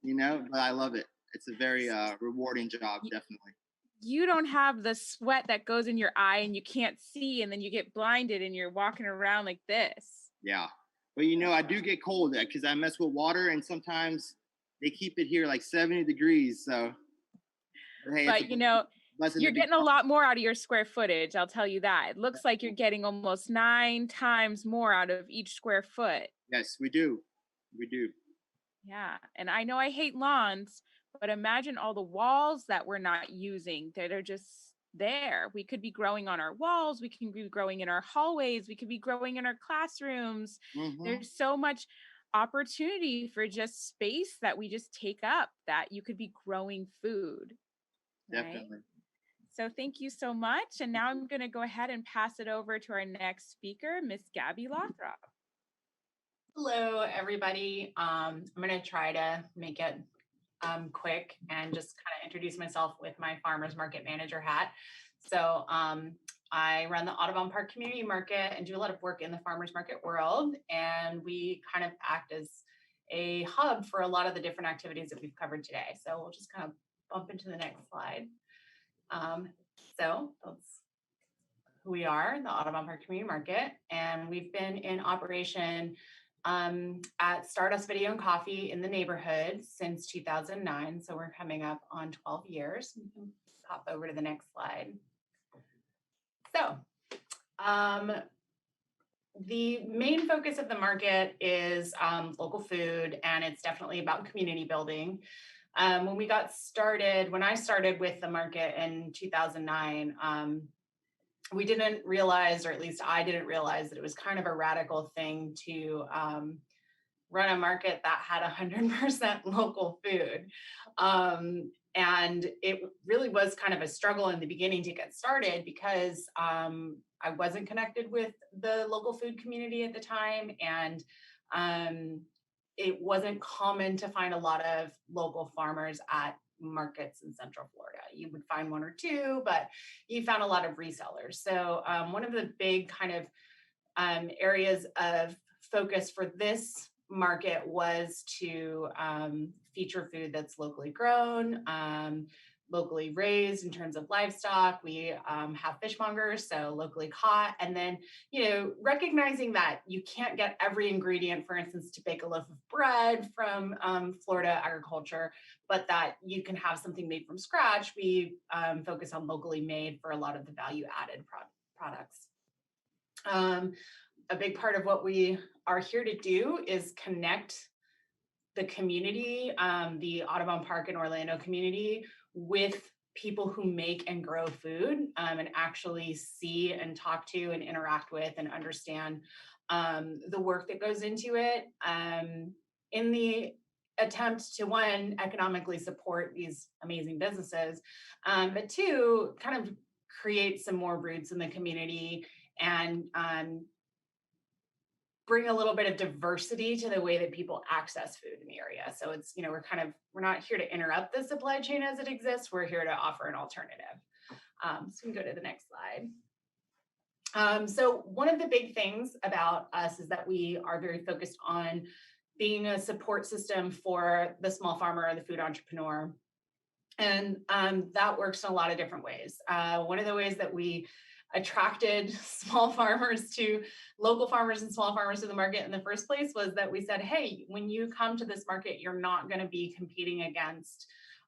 but I love it. It's a very rewarding job, definitely. You don't have the sweat that goes in your eye and you can't see, and then you get blinded and you're walking around like this. Yeah. But I do get cold because I mess with water, and sometimes they keep it here like 70 degrees. So, hey, but you're getting a lot more out of your square footage. I'll tell you that. It looks like you're getting almost 9 times more out of each square foot. Yes, we do. We do. Yeah. And I know I hate lawns, but imagine all the walls that we're not using that are just there. We could be growing on our walls. We can be growing in our hallways. We could be growing in our classrooms. Mm-hmm. There's so much opportunity for just space that we just take up that you could be growing food. Definitely. Right? So thank you so much. And now I'm going to go ahead and pass it over to our next speaker, Miss Gabby Lothrop. Hello, everybody. I'm going to try to make it quick and just kind of introduce myself with my farmers market manager hat. So I run the Audubon Park Community Market and do a lot of work in the farmers market world. And we kind of act as a hub for a lot of the different activities that we've covered today. So we'll just kind of bump into the next slide. So that's who we are, the Audubon Park Community Market. And we've been in operation at Stardust Video and Coffee in the neighborhood since 2009. So we're coming up on 12 years. You can hop over to the next slide. So the main focus of the market is local food, and it's definitely about community building. When I started with the market in 2009, we didn't realize, or at least I didn't realize, that it was kind of a radical thing to run a market that had 100% local food. And it really was kind of a struggle in the beginning to get started because I wasn't connected with the local food community at the time. And it wasn't common to find a lot of local farmers at markets in Central Florida. You would find 1 or 2, but you found a lot of resellers. So one of the big kind of areas of focus for this market was to feature food that's locally grown, locally raised in terms of livestock. We have fishmongers, so locally caught. And then, recognizing that you can't get every ingredient, for instance, to bake a loaf of bread from Florida agriculture, but that you can have something made from scratch. We focus on locally made for a lot of the value-added products. A big part of what we are here to do is connect the community, the Audubon Park and Orlando community, with people who make and grow food, and actually see and talk to and interact with and understand the work that goes into it, in the attempt to, 1, economically support these amazing businesses, but 2, kind of create some more roots in the community and bring a little bit of diversity to the way that people access food in the area. So it's, we're not here to interrupt the supply chain as it exists. We're here to offer an alternative. So we can go to the next slide. So one of the big things about us is that we are very focused on being a support system for the small farmer or the food entrepreneur. And that works in a lot of different ways. One of the ways that we attracted small farmers to local farmers and small farmers to the market in the first place was that we said, hey, when you come to this market, you're not going to be competing against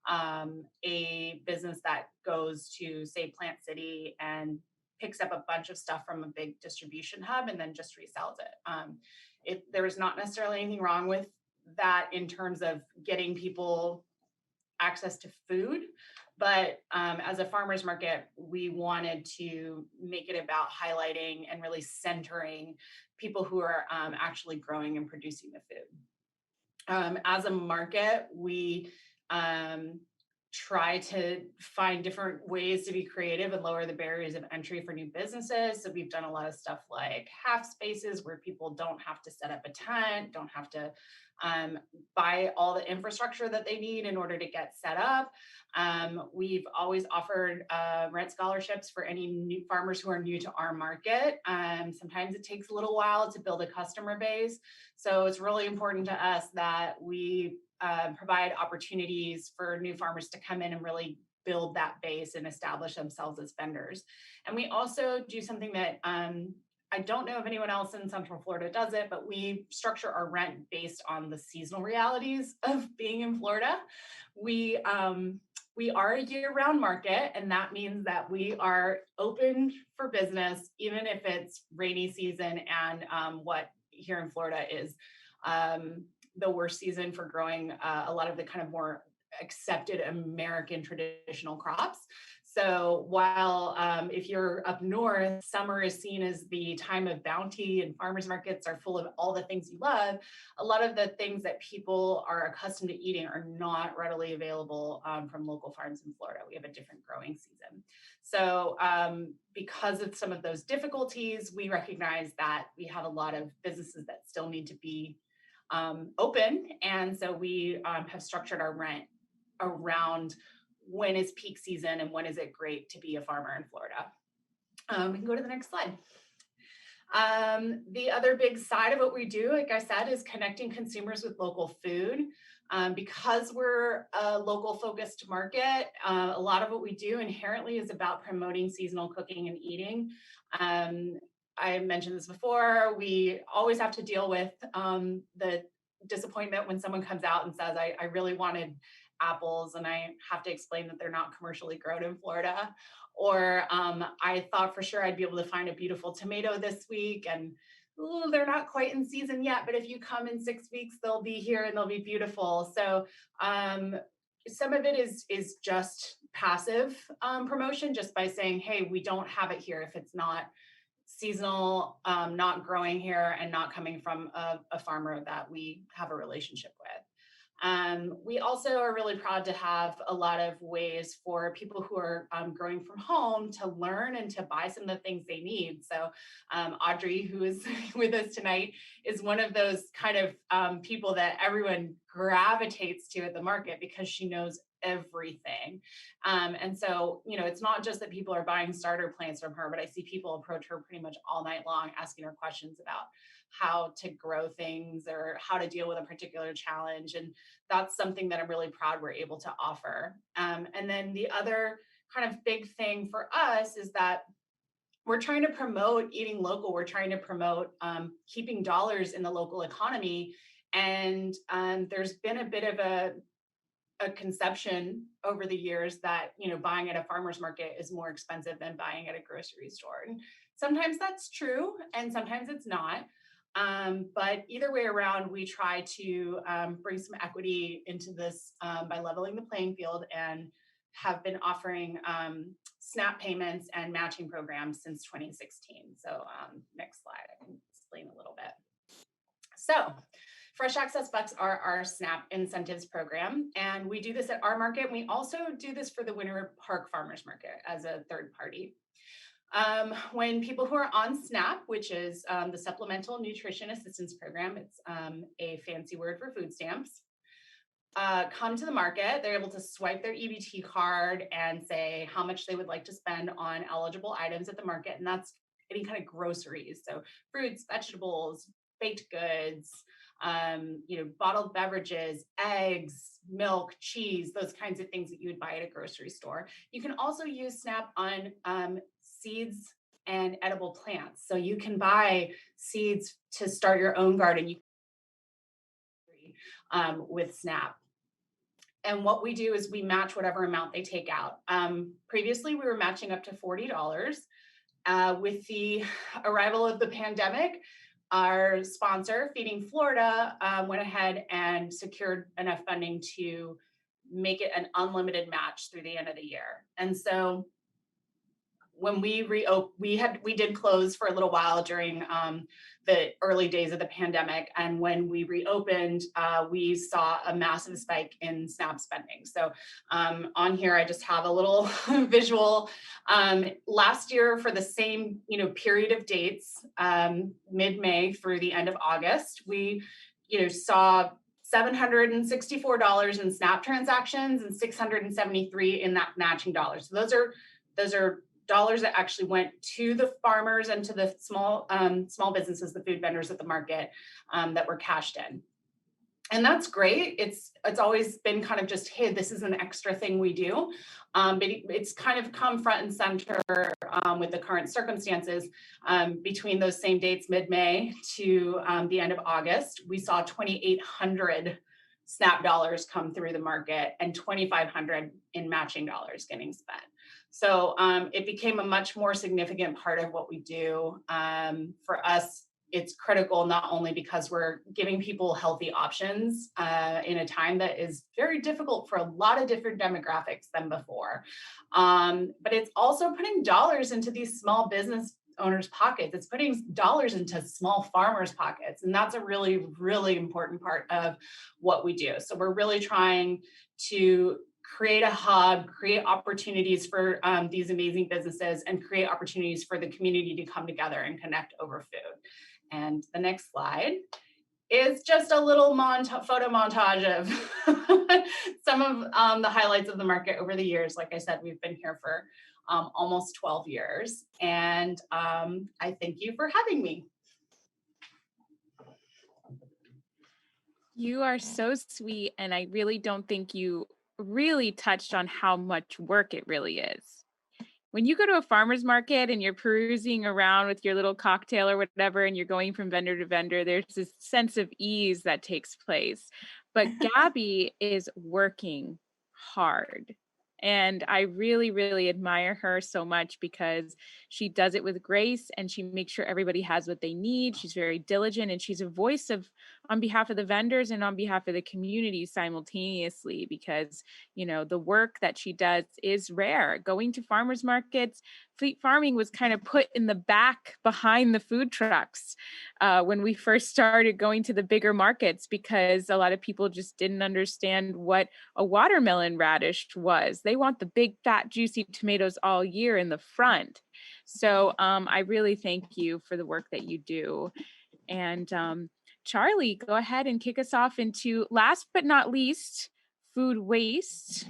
a business that goes to, say, Plant City and picks up a bunch of stuff from a big distribution hub and then just resells it. There is not necessarily anything wrong with that in terms of getting people access to food, But as a farmer's market, we wanted to make it about highlighting and really centering people who are actually growing and producing the food. As a market, we try to find different ways to be creative and lower the barriers of entry for new businesses. So we've done a lot of stuff like half spaces where people don't have to set up a tent, don't have to buy all the infrastructure that they need in order to get set up. We've always offered rent scholarships for any new farmers who are new to our market. Sometimes it takes a little while to build a customer base. So it's really important to us that we provide opportunities for new farmers to come in and really build that base and establish themselves as vendors. And we also do something that I don't know if anyone else in Central Florida does it, but we structure our rent based on the seasonal realities of being in Florida. We are a year-round market, and that means that we are open for business, even if it's rainy season and what here in Florida is the worst season for growing a lot of the kind of more accepted American traditional crops. So while if you're up north, summer is seen as the time of bounty and farmers markets are full of all the things you love, a lot of the things that people are accustomed to eating are not readily available from local farms in Florida. We have a different growing season. So because of some of those difficulties, we recognize that we have a lot of businesses that still need to be open. And so we have structured our rent around when is peak season and when is it great to be a farmer in Florida. We can go to the next slide. The other big side of what we do, like I said, is connecting consumers with local food. Because we're a local focused market, a lot of what we do inherently is about promoting seasonal cooking and eating. I mentioned this before, we always have to deal with the disappointment when someone comes out and says, I really wanted apples, and I have to explain that they're not commercially grown in Florida. Or I thought for sure I'd be able to find a beautiful tomato this week, and ooh, they're not quite in season yet, but if you come in 6 weeks, they'll be here and they'll be beautiful. So some of it is just passive promotion, just by saying, hey, we don't have it here if it's not seasonal, not growing here, and not coming from a farmer that we have a relationship with. We also are really proud to have a lot of ways for people who are growing from home to learn and to buy some of the things they need. So Audrey, who is with us tonight, is one of those kind of people that everyone gravitates to at the market because she knows everything. And so, you know, it's not just that people are buying starter plants from her, but I see people approach her pretty much all night long asking her questions about how to grow things or how to deal with a particular challenge. And that's something that I'm really proud we're able to offer. And then the other kind of big thing for us is that we're trying to promote eating local. We're trying to promote keeping dollars in the local economy. And there's been a bit of a conception over the years that, you know, buying at a farmer's market is more expensive than buying at a grocery store. And sometimes that's true, and sometimes it's not. But either way around, we try to bring some equity into this by leveling the playing field, and have been offering SNAP payments and matching programs since 2016. So next slide, I can explain a little bit. So Fresh Access Bucks are our SNAP incentives program, and we do this at our market. We also do this for the Winter Park Farmers Market as a third party. When people who are on SNAP, which is the Supplemental Nutrition Assistance Program, it's a fancy word for food stamps, come to the market, they're able to swipe their EBT card and say how much they would like to spend on eligible items at the market, and that's any kind of groceries, so fruits, vegetables, baked goods, you know, bottled beverages, eggs, milk, cheese, those kinds of things that you would buy at a grocery store. You can also use SNAP on seeds and edible plants. So you can buy seeds to start your own garden with SNAP. And what we do is we match whatever amount they take out. Previously, we were matching up to $40. With the arrival of the pandemic, our sponsor, Feeding Florida, went ahead and secured enough funding to make it an unlimited match through the end of the year. And so when we did close for a little while during the early days of the pandemic, and when we reopened, we saw a massive spike in SNAP spending. So on here, I just have a little visual. Last year, for the same period of dates, mid-May through the end of August, we saw $764 in SNAP transactions and $673 in that matching dollars. So those are dollars that actually went to the farmers and to the small businesses, the food vendors at the market, that were cashed in. And that's great. It's always been kind of just, hey, this is an extra thing we do. But it's kind of come front and center with the current circumstances. Between those same dates, mid-May to the end of August, we saw 2,800 SNAP dollars come through the market and 2,500 in matching dollars getting spent. So it became a much more significant part of what we do. For us, it's critical not only because we're giving people healthy options in a time that is very difficult for a lot of different demographics than before, but it's also putting dollars into these small business owners' pockets. It's putting dollars into small farmers' pockets. And that's a really, really important part of what we do. So we're really trying to create a hub, create opportunities for these amazing businesses, and create opportunities for the community to come together and connect over food. And the next slide is just a little photo montage of some of the highlights of the market over the years. Like I said, we've been here for almost 12 years. And I thank you for having me. You are so sweet, and I really don't think you really touched on how much work it really is. When you go to a farmer's market and you're perusing around with your little cocktail or whatever, and you're going from vendor to vendor, there's this sense of ease that takes place. But Gabby is working hard. And I really, really admire her so much because she does it with grace and she makes sure everybody has what they need. She's very diligent and she's a voice on behalf of the vendors and on behalf of the community simultaneously, because, the work that she does is rare. Going to farmers markets, fleet farming was kind of put in the back behind the food trucks when we first started going to the bigger markets, because a lot of people just didn't understand what a watermelon radish was. They want the big, fat, juicy tomatoes all year in the front. So I really thank you for the work that you do. And Charlie, go ahead and kick us off into, last but not least, food waste.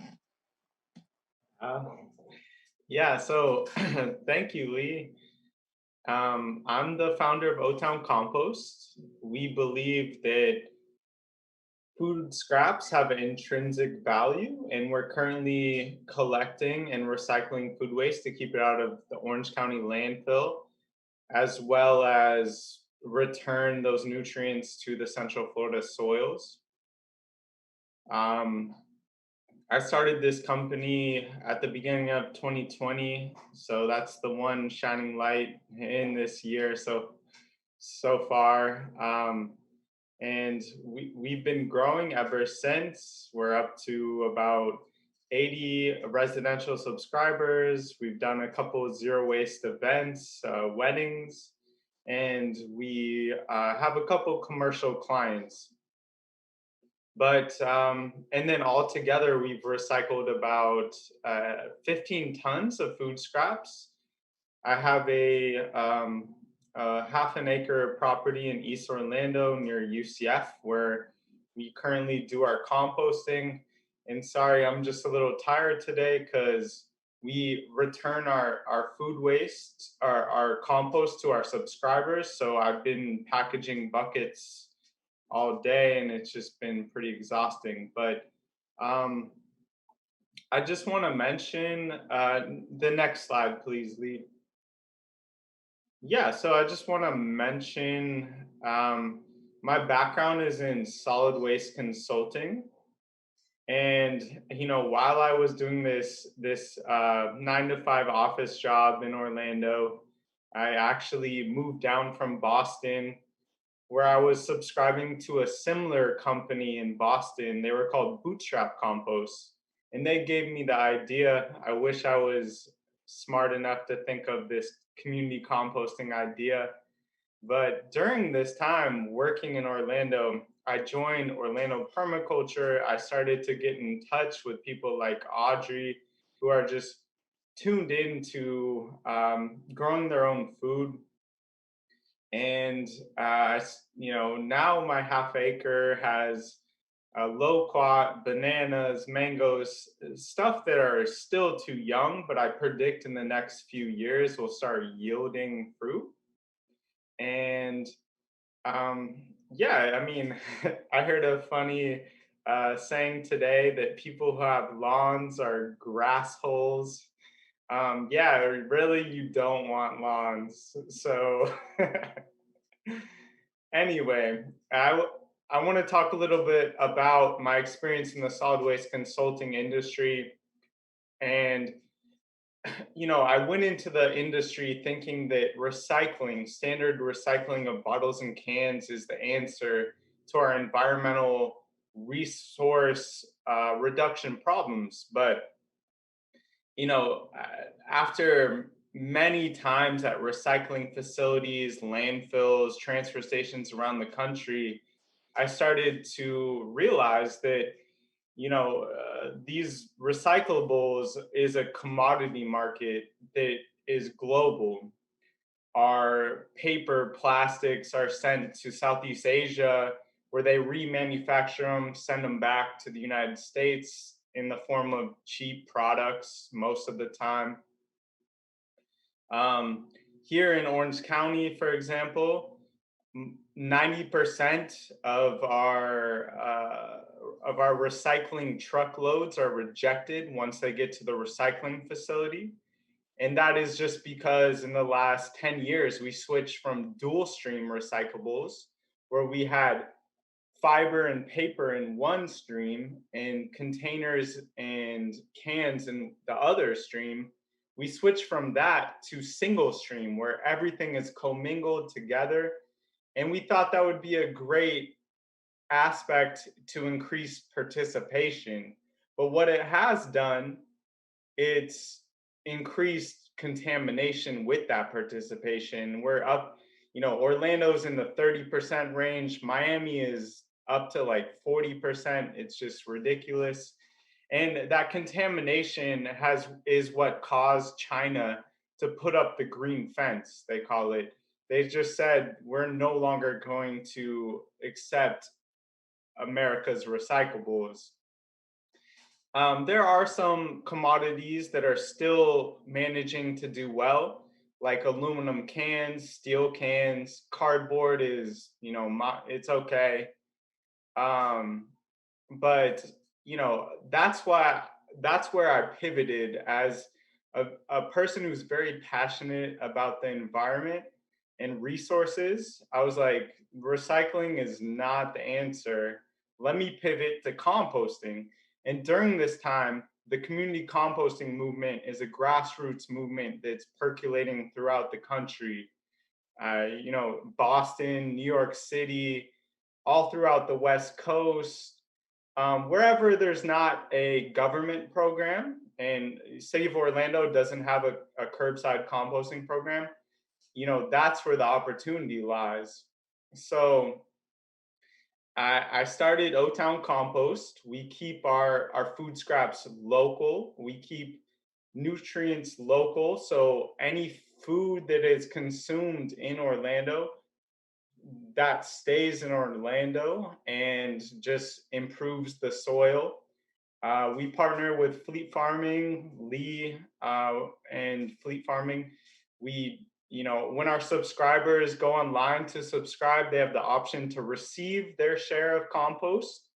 Yeah, so thank you, Lee. I'm the founder of Othon Compost. We believe that food scraps have an intrinsic value, and we're currently collecting and recycling food waste to keep it out of the Orange County landfill, as well as return those nutrients to the Central Florida soils. I started this company at the beginning of 2020, so that's the one shining light in this year so far. And we've been growing ever since. We're up to about 80 residential subscribers. We've done a couple of zero waste events, weddings, and we have a couple commercial clients. But, and then altogether, we've recycled about 15 tons of food scraps. I have a half an acre property in East Orlando near UCF where we currently do our composting. And sorry, I'm just a little tired today because we return our food waste, our compost to our subscribers. So I've been packaging buckets all day and it's just been pretty exhausting. But I just want to mention the next slide, please, Lee. Yeah, so I just want to mention my background is in solid waste consulting. And, while I was doing this 9-to-5 office job in Orlando, I actually moved down from Boston where I was subscribing to a similar company in Boston. They were called Bootstrap Compost. And they gave me the idea. I wish I was smart enough to think of this community composting idea. But during this time working in Orlando, I joined Orlando Permaculture. I started to get in touch with people like Audrey, who are just tuned into growing their own food. And now my half acre has loquat, bananas, mangoes, stuff that are still too young, but I predict in the next few years will start yielding fruit. And I mean, I heard a funny saying today that people who have lawns are grass holes. Really, you don't want lawns. So anyway, I want to talk a little bit about my experience in the solid waste consulting industry. And I went into the industry thinking that standard recycling of bottles and cans is the answer to our environmental resource reduction problems. But, after many times at recycling facilities, landfills, transfer stations around the country, I started to realize that these recyclables is a commodity market that is global. Our paper plastics are sent to Southeast Asia, where they remanufacture them, send them back to the United States in the form of cheap products most of the time. Here in Orange County, for example, 90% of our recycling truckloads are rejected once they get to the recycling facility. And that is just because in the last 10 years, we switched from dual stream recyclables, where we had fiber and paper in one stream and containers and cans in the other stream. We switched from that to single stream, where everything is commingled together. And we thought that would be a great aspect to increase participation. But what it has done, it's increased contamination with that participation. We're up, Orlando's in the 30% range. Miami is up to like 40%. It's just ridiculous. And that contamination is what caused China to put up the green fence, they call it. They just said, we're no longer going to accept America's recyclables. There are some commodities that are still managing to do well, like aluminum cans, steel cans, cardboard is, it's okay. But that's where I pivoted as a person who's very passionate about the environment and resources. I was like, recycling is not the answer. Let me pivot to composting. And during this time, the community composting movement is a grassroots movement that's percolating throughout the country. Boston, New York City, all throughout the West Coast, wherever there's not a government program, and City of Orlando doesn't have a curbside composting program, that's where the opportunity lies. So I started O-Town Compost. We keep our food scraps local. We keep nutrients local. So any food that is consumed in Orlando, that stays in Orlando and just improves the soil. We partner with Fleet Farming, Lee, and Fleet Farming. When our subscribers go online to subscribe, they have the option to receive their share of compost,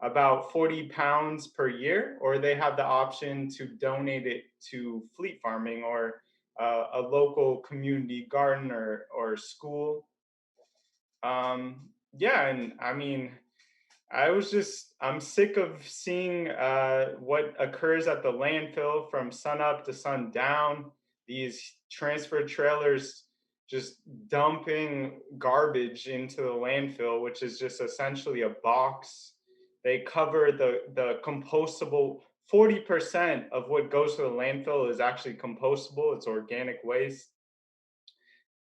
about 40 pounds per year, or they have the option to donate it to Fleet Farming or a local community garden or school. And I mean, I'm sick of seeing what occurs at the landfill from sun up to sundown. These transfer trailers just dumping garbage into the landfill, which is just essentially a box. They cover the compostable. 40% of what goes to the landfill is actually compostable. It's organic waste.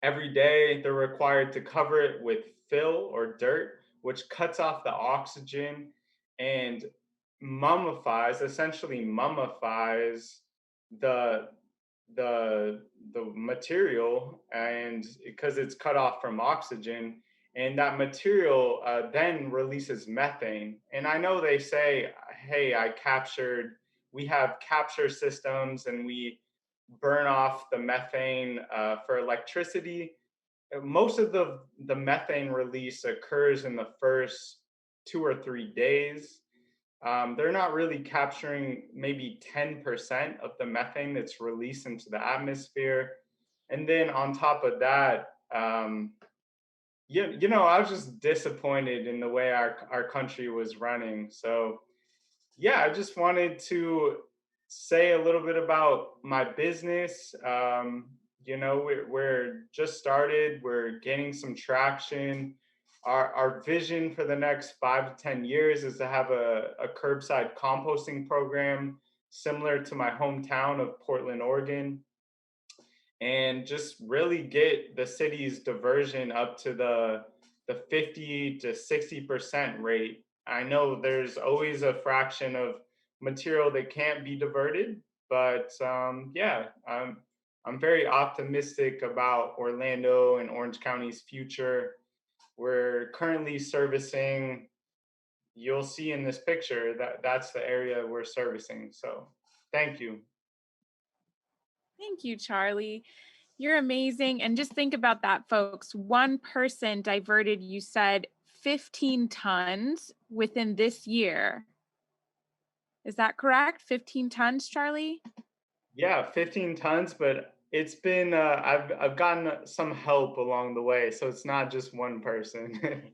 Every day, they're required to cover it with fill or dirt, which cuts off the oxygen and essentially mummifies the the material, and because it's cut off from oxygen, and that material then releases methane. And I know they say, hey, we have capture systems and we burn off the methane for electricity. Most of the methane release occurs in the first 2 or 3 days. They're not really capturing maybe 10% of the methane that's released into the atmosphere. And then on top of that, I was just disappointed in the way our country was running. So yeah, I just wanted to say a little bit about my business. We're just started, we're gaining some traction. Our vision for the next 5 to 10 years is to have a curbside composting program similar to my hometown of Portland, Oregon, and just really get the city's diversion up to the 50 to 60% rate. I know there's always a fraction of material that can't be diverted, but I'm very optimistic about Orlando and Orange County's future. We're currently servicing, you'll see in this picture, that's the area we're servicing. So thank you. Thank you, Charlie. You're amazing. And just think about that, folks. One person diverted, you said, 15 tons within this year. Is that correct? 15 tons, Charlie? Yeah, 15 tons, but it's been I've gotten some help along the way, so it's not just one person.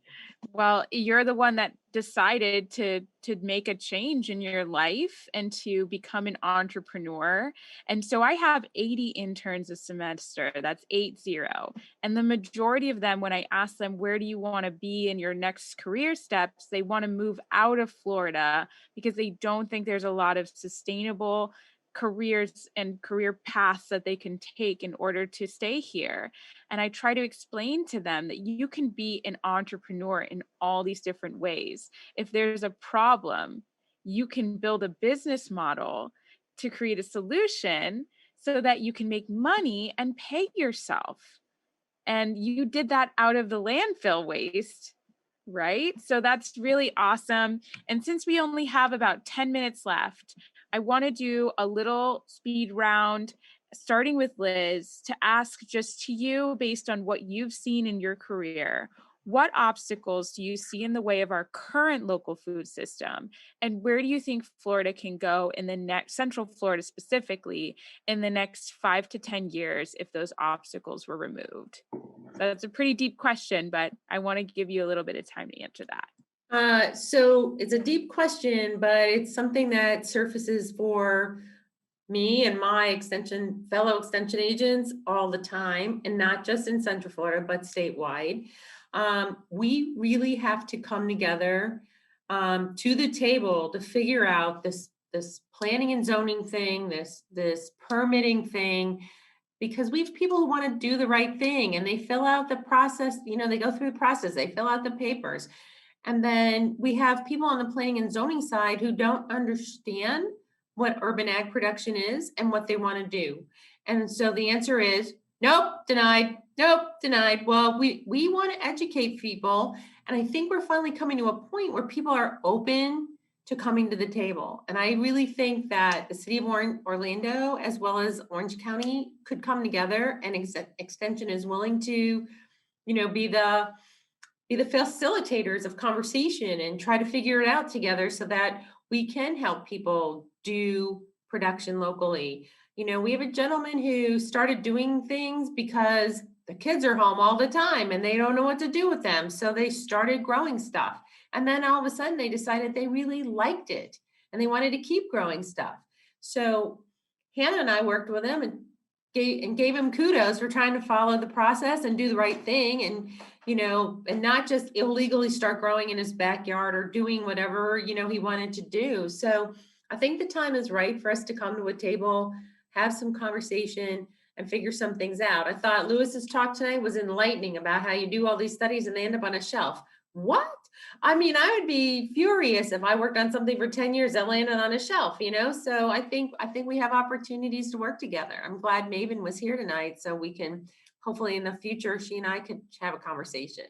Well, you're the one that decided to make a change in your life and to become an entrepreneur. And so I have 80 interns a semester. That's 80. And the majority of them, when I ask them, where do you want to be in your next career steps, they want to move out of Florida because they don't think there's a lot of sustainable careers and career paths that they can take in order to stay here. And I try to explain to them that you can be an entrepreneur in all these different ways. If there's a problem, you can build a business model to create a solution so that you can make money and pay yourself. And you did that out of the landfill waste, right? So that's really awesome. And since we only have about 10 minutes left, I want to do a little speed round, starting with Liz, to ask just to you, based on what you've seen in your career, what obstacles do you see in the way of our current local food system? And where do you think Florida can go in the next, Central Florida specifically, in the next 5 to 10 years if those obstacles were removed? So that's a pretty deep question, but I want to give you a little bit of time to answer that. So it's a deep question, but it's something that surfaces for me and my fellow extension agents all the time, and not just in Central Florida, but statewide. We really have to come together to the table to figure out this planning and zoning thing, this permitting thing, because we have people who want to do the right thing and they fill out the process, they go through the process, they fill out the papers. And then we have people on the planning and zoning side who don't understand what urban ag production is and what they want to do. And so the answer is, nope, denied, nope, denied. Well, we want to educate people. And I think we're finally coming to a point where people are open to coming to the table. And I really think that the city of Orlando, as well as Orange County, could come together, and Extension is willing to, be the facilitators of conversation and try to figure it out together so that we can help people do production locally. We have a gentleman who started doing things because the kids are home all the time and they don't know what to do with them. So they started growing stuff. And then all of a sudden they decided they really liked it and they wanted to keep growing stuff. So Hannah and I worked with him, and gave him kudos for trying to follow the process and do the right thing, and and not just illegally start growing in his backyard or doing whatever he wanted to do. So I think the time is right for us to come to a table, have some conversation, and figure some things out. I thought Lewis's talk tonight was enlightening about how you do all these studies and they end up on a shelf. What? I mean, I would be furious if I worked on something for 10 years that landed on a shelf, So I think we have opportunities to work together. I'm glad Maven was here tonight, so we can hopefully in the future, she and I could have a conversation.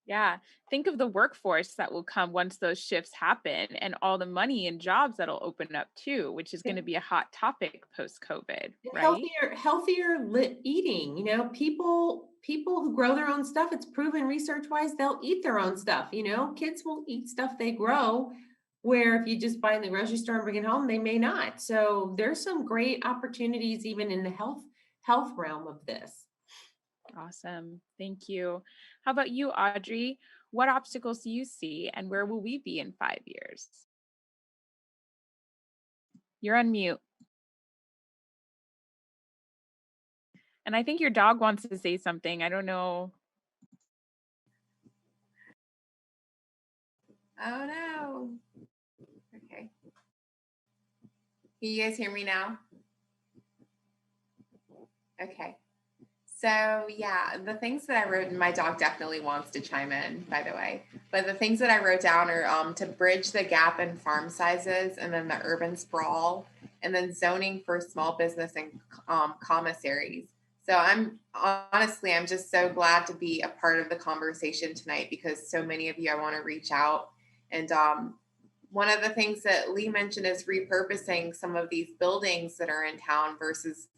Yeah. Think of the workforce that will come once those shifts happen, and all the money and jobs that'll open up too, which is going to be a hot topic post-COVID, right? Healthier eating, people who grow their own stuff, it's proven research wise, they'll eat their own stuff. Kids will eat stuff they grow, where if you just buy in the grocery store and bring it home, they may not. So there's some great opportunities even in the health realm of this. Awesome. Thank you. How about you, Audrey? What obstacles do you see, and where will we be in 5 years? You're on mute. And I think your dog wants to say something. I don't know. Oh no. Okay. Can you guys hear me now? Okay. So yeah, the things that I wrote, and my dog definitely wants to chime in, by the way, but the things that I wrote down are to bridge the gap in farm sizes, and then the urban sprawl, and then zoning for small business and commissaries. So I'm just so glad to be a part of the conversation tonight, because so many of you, I want to reach out. And one of the things that Lee mentioned is repurposing some of these buildings that are in town versus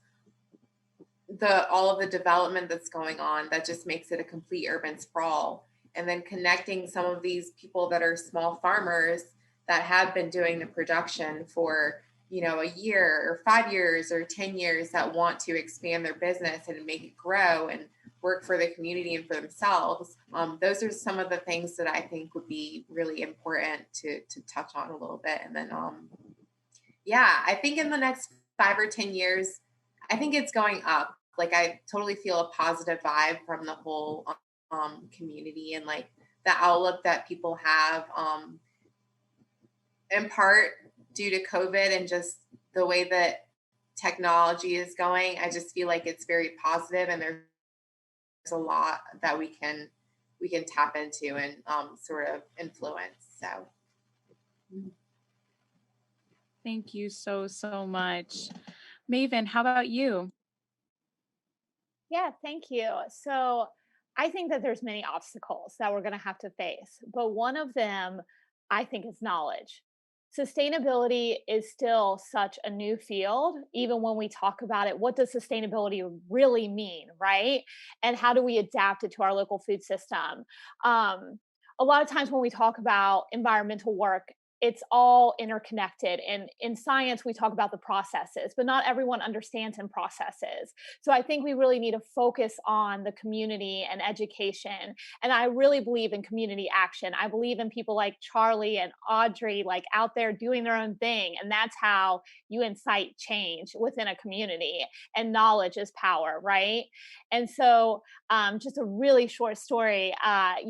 all of the development that's going on that just makes it a complete urban sprawl, and then connecting some of these people that are small farmers that have been doing the production for a year or 5 years or 10 years, that want to expand their business and make it grow and work for the community and for themselves. Those are some of the things that I think would be really important to touch on a little bit. And then I think in the next 5 or 10 years, I think it's going up. Like, I totally feel a positive vibe from the whole community, and like the outlook that people have, in part due to COVID and just the way that technology is going. I just feel like it's very positive, and there's a lot that we can tap into and sort of influence. So Thank you so much. Maven, how about you? Yeah, thank you. So I think that there's many obstacles that we're going to have to face, but one of them I think is knowledge. Sustainability is still such a new field. Even when we talk about it, what does sustainability really mean, right? And how do we adapt it to our local food system? A lot of times when we talk about environmental work, it's all interconnected. And in science, we talk about the processes, but not everyone understands in processes. So I think we really need to focus on the community and education. And I really believe in community action. I believe in people like Charlie and Audrey, like out there doing their own thing. And that's how you incite change within a community. And knowledge is power, right? And so just a really short story, I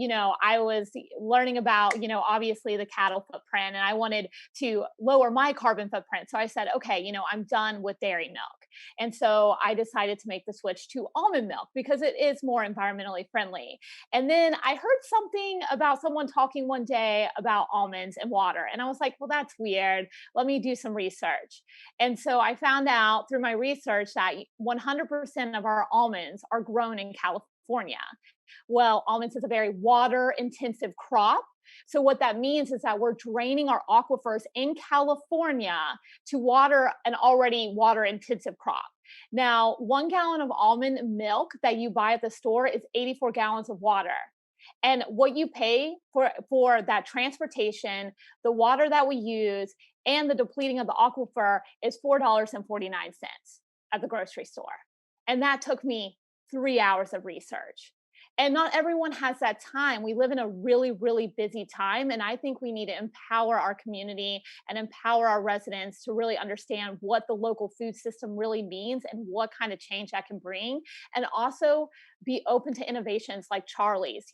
was learning about, obviously the cattle footprint, and I wanted to lower my carbon footprint. So I said, okay, I'm done with dairy milk. And so I decided to make the switch to almond milk because it is more environmentally friendly. And then I heard something about someone talking one day about almonds and water. And I was like, well, that's weird. Let me do some research. And so I found out through my research that 100% of our almonds are grown in California. Well, almonds is a very water intensive crop. So what that means is that we're draining our aquifers in California to water an already water intensive crop. Now, 1 gallon of almond milk that you buy at the store is 84 gallons of water. And what you pay for that transportation, the water that we use, and the depleting of the aquifer is $4.49 at the grocery store. And that took me 3 hours of research. And not everyone has that time. We live in a really, really busy time. And I think we need to empower our community and empower our residents to really understand what the local food system really means and what kind of change that can bring. And also be open to innovations like Charlie's,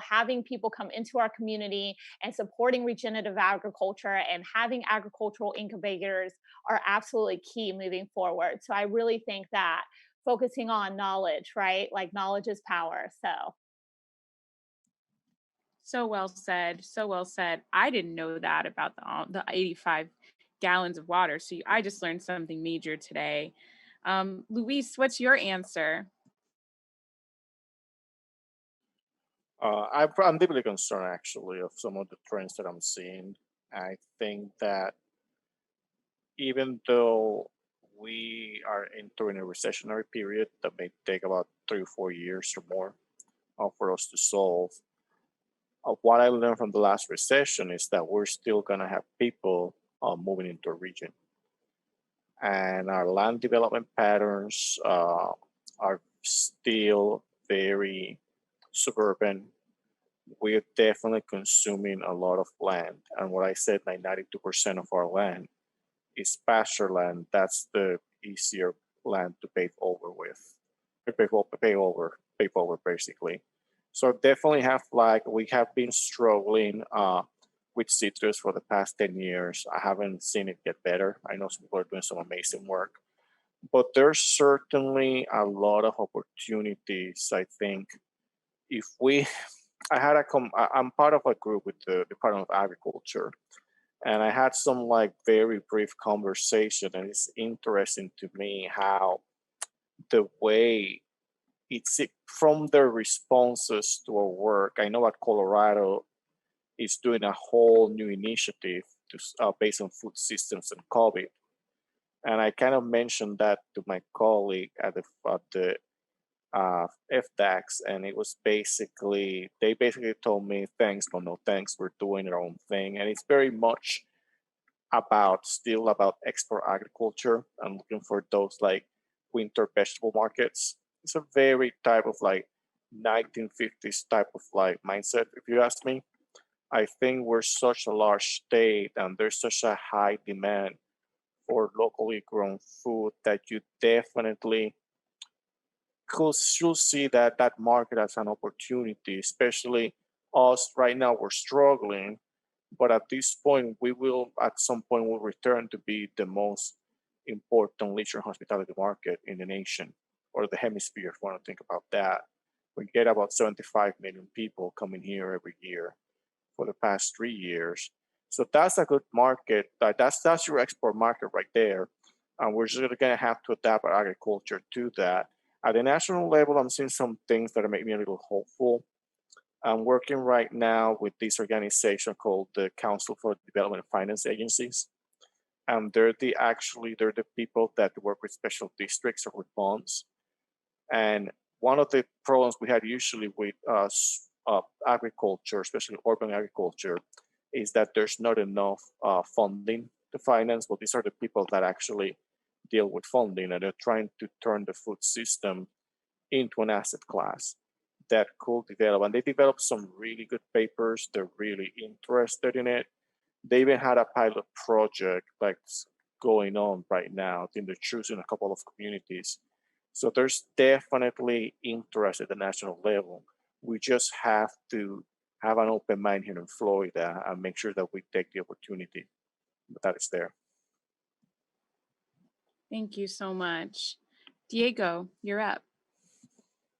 having people come into our community and supporting regenerative agriculture and having agricultural incubators are absolutely key moving forward. So I really think that focusing on knowledge, right? Like knowledge is power. So well said. So well said. I didn't know that about the 85 gallons of water. So I just learned something major today. Luis, what's your answer? I'm deeply concerned actually of some of the trends that I'm seeing. I think that even though we are entering a recessionary period that may take about 3 or 4 years or more for us to solve, what I learned from the last recession is that we're still going to have people moving into a region. And our land development patterns are still very suburban. We're definitely consuming a lot of land. And what I said, like 92% of our land is pasture land. That's the easier land to pave over with, pave over basically. So definitely we have been struggling with citrus for the past 10 years. I haven't seen it get better. I know some people are doing some amazing work, but there's certainly a lot of opportunities. I think if we, I'm part of a group with the Department of Agriculture, and I had some like very brief conversation, and it's interesting to me how the way from their responses to our work. I know that Colorado is doing a whole new initiative based on food systems and COVID, and I kind of mentioned that to my colleague at the FDAX, and it was they basically told me, thanks, but no thanks, we're doing our own thing. And it's very much still about export agriculture and looking for those like winter vegetable markets. It's a very type of like 1950s type of like mindset, if you ask me. I think we're such a large state and there's such a high demand for locally grown food that you definitely should see that market as an opportunity, especially us right now, we're struggling. But at this point, at some point, will return to be the most important leisure hospitality market in the nation or the hemisphere, if you want to think about that. We get about 75 million people coming here every year for the past 3 years. So that's a good market. That's your export market right there. And we're just going to have to adapt our agriculture to that. At the national level, I'm seeing some things that make me a little hopeful. I'm working right now with this organization called the Council for Development and Finance Agencies. And they're the people that work with special districts or with bonds. And one of the problems we had usually with agriculture, especially urban agriculture, is that there's not enough funding to finance. But these are the people that actually deal with funding, and they're trying to turn the food system into an asset class that could develop. And they developed some really good papers. They're really interested in it. They even had a pilot project like going on right now. I think they're choosing a couple of communities. So there's definitely interest at the national level. We just have to have an open mind here in Florida and make sure that we take the opportunity that is there. Thank you so much. Diego, you're up.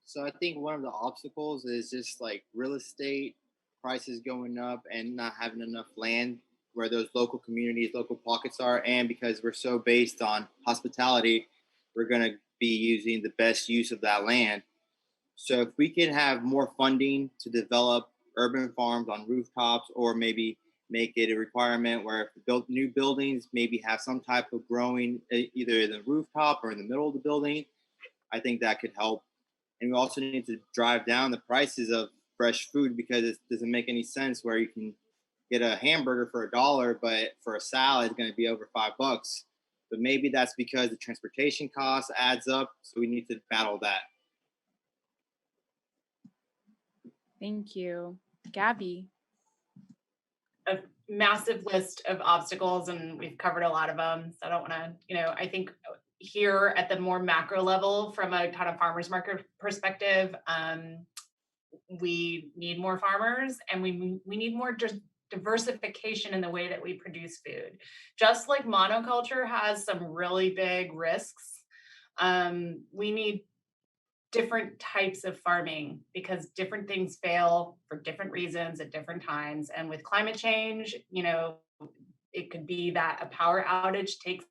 So I think one of the obstacles is just like real estate prices going up and not having enough land where those local communities, local pockets are. And because we're so based on hospitality, we're going to be using the best use of that land. So if we can have more funding to develop urban farms on rooftops, or maybe make it a requirement where if new buildings maybe have some type of growing either in the rooftop or in the middle of the building, I think that could help. And we also need to drive down the prices of fresh food, because it doesn't make any sense where you can get a hamburger for $1, but for a salad it's going to be over $5. But maybe that's because the transportation cost adds up. So we need to battle that. Thank you. Gabby. A massive list of obstacles, and we've covered a lot of them. So I don't want to, I think here at the more macro level, from a kind of farmers market perspective, we need more farmers, and we need more diversification in the way that we produce food. Just like monoculture has some really big risks, we need different types of farming because different things fail for different reasons at different times. And with climate change, it could be that a power outage takes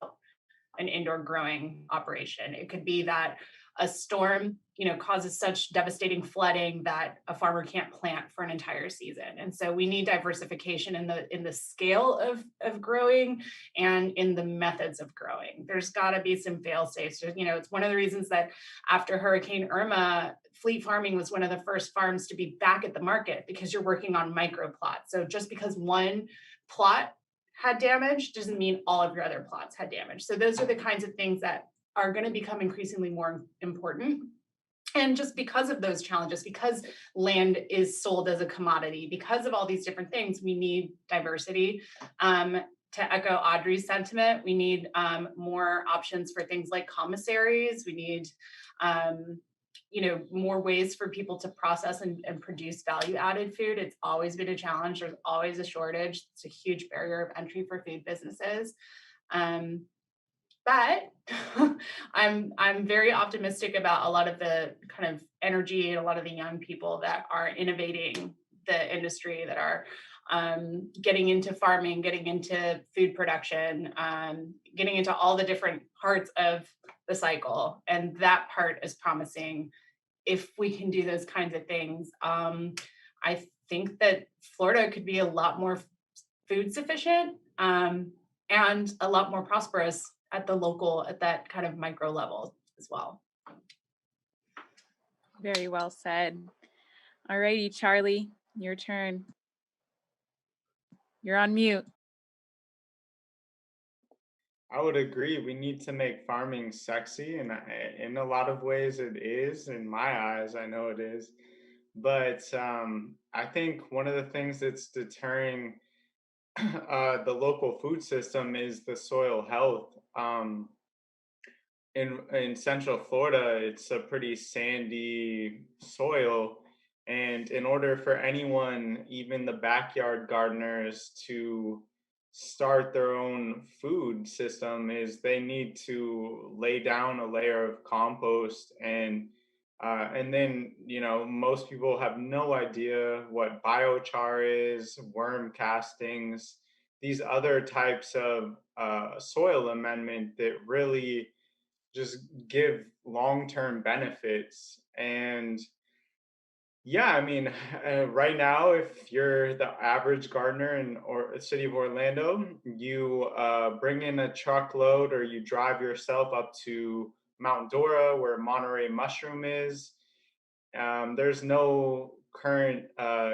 an indoor growing operation. It could be that a storm, causes such devastating flooding that a farmer can't plant for an entire season. And so we need diversification in the scale of growing and in the methods of growing. There's got to be some fail safes. It's one of the reasons that after Hurricane Irma, Fleet Farming was one of the first farms to be back at the market because you're working on micro plots. So just because one plot had damage doesn't mean all of your other plots had damage. So those are the kinds of things that are going to become increasingly more important. And just because of those challenges, because land is sold as a commodity, because of all these different things, we need diversity. To echo Audrey's sentiment, we need more options for things like commissaries. We need more ways for people to process and produce value-added food. It's always been a challenge. There's always a shortage. It's a huge barrier of entry for food businesses. But I'm very optimistic about a lot of the kind of energy and a lot of the young people that are innovating the industry, that are getting into farming, getting into food production, getting into all the different parts of the cycle. And that part is promising if we can do those kinds of things. I think that Florida could be a lot more food sufficient and a lot more prosperous at that kind of micro level as well. Very well said. All righty, Charlie, your turn. You're on mute. I would agree. We need to make farming sexy, and in a lot of ways it is. In my eyes, I know it is. But I think one of the things that's deterring the local food system is the soil health. In Central Florida, it's a pretty sandy soil. And in order for anyone, even the backyard gardeners, to start their own food system, is they need to lay down a layer of compost, and then most people have no idea what biochar is, worm castings, these other types of soil amendment that really just give long-term benefits. And yeah, I mean, right now, if you're the average gardener in the city of Orlando, you bring in a truckload or you drive yourself up to Mount Dora, where Monterey mushroom is. There's no current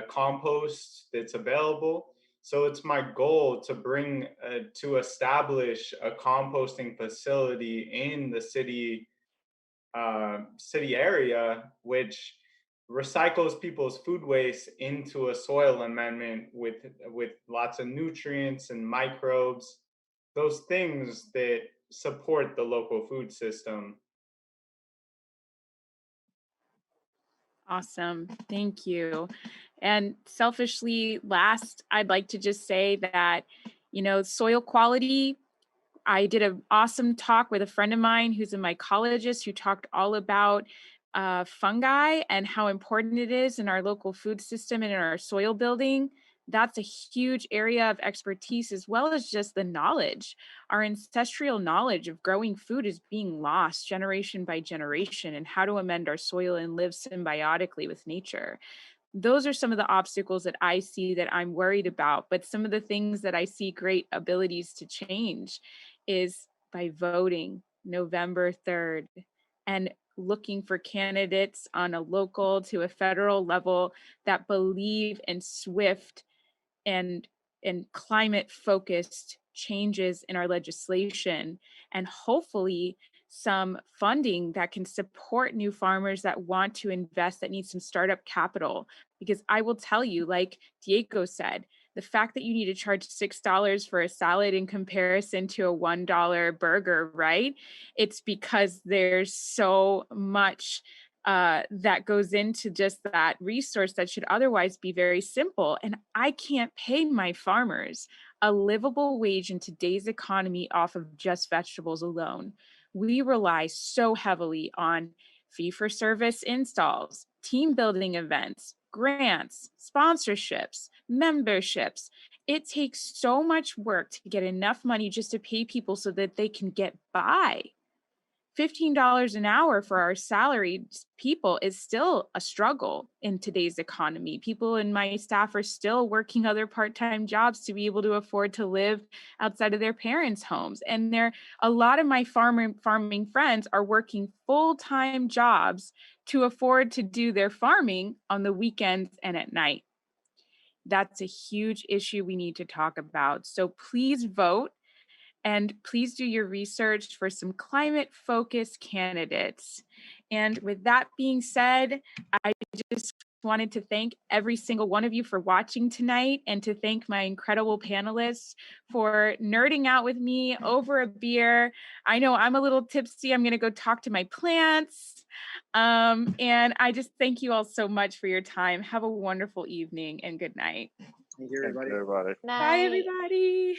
compost that's available. So it's my goal to establish a composting facility in the city area, which recycles people's food waste into a soil amendment with lots of nutrients and microbes, those things that support the local food system. Awesome. Thank you. And selfishly, last, I'd like to just say that, soil quality, I did an awesome talk with a friend of mine who's a mycologist who talked all about fungi and how important it is in our local food system and in our soil building. That's a huge area of expertise, as well as just the knowledge. Our ancestral knowledge of growing food is being lost generation by generation, and how to amend our soil and live symbiotically with nature. Those are some of the obstacles that I see that I'm worried about. But some of the things that I see great abilities to change is by voting November 3rd and looking for candidates on a local to a federal level that believe in swift and climate focused changes in our legislation, and hopefully some funding that can support new farmers that want to invest, that need some startup capital. Because I will tell you, like Diego said, the fact that you need to charge $6 for a salad in comparison to a $1 burger, right? It's because there's so much that goes into just that resource that should otherwise be very simple. And I can't pay my farmers a livable wage in today's economy off of just vegetables alone. We rely so heavily on fee-for-service installs, team building events, grants, sponsorships, memberships. It takes so much work to get enough money just to pay people so that they can get by. $15 an hour for our salaried people is still a struggle in today's economy. People in my staff are still working other part-time jobs to be able to afford to live outside of their parents' homes. And a lot of my farming friends are working full-time jobs to afford to do their farming on the weekends and at night. That's a huge issue we need to talk about. So please vote. And please do your research for some climate-focused candidates. And with that being said, I just wanted to thank every single one of you for watching tonight, and to thank my incredible panelists for nerding out with me over a beer. I know I'm a little tipsy. I'm going to go talk to my plants. And I just thank you all so much for your time. Have a wonderful evening and good night. Thank you, everybody. Thank you, everybody. Bye, everybody.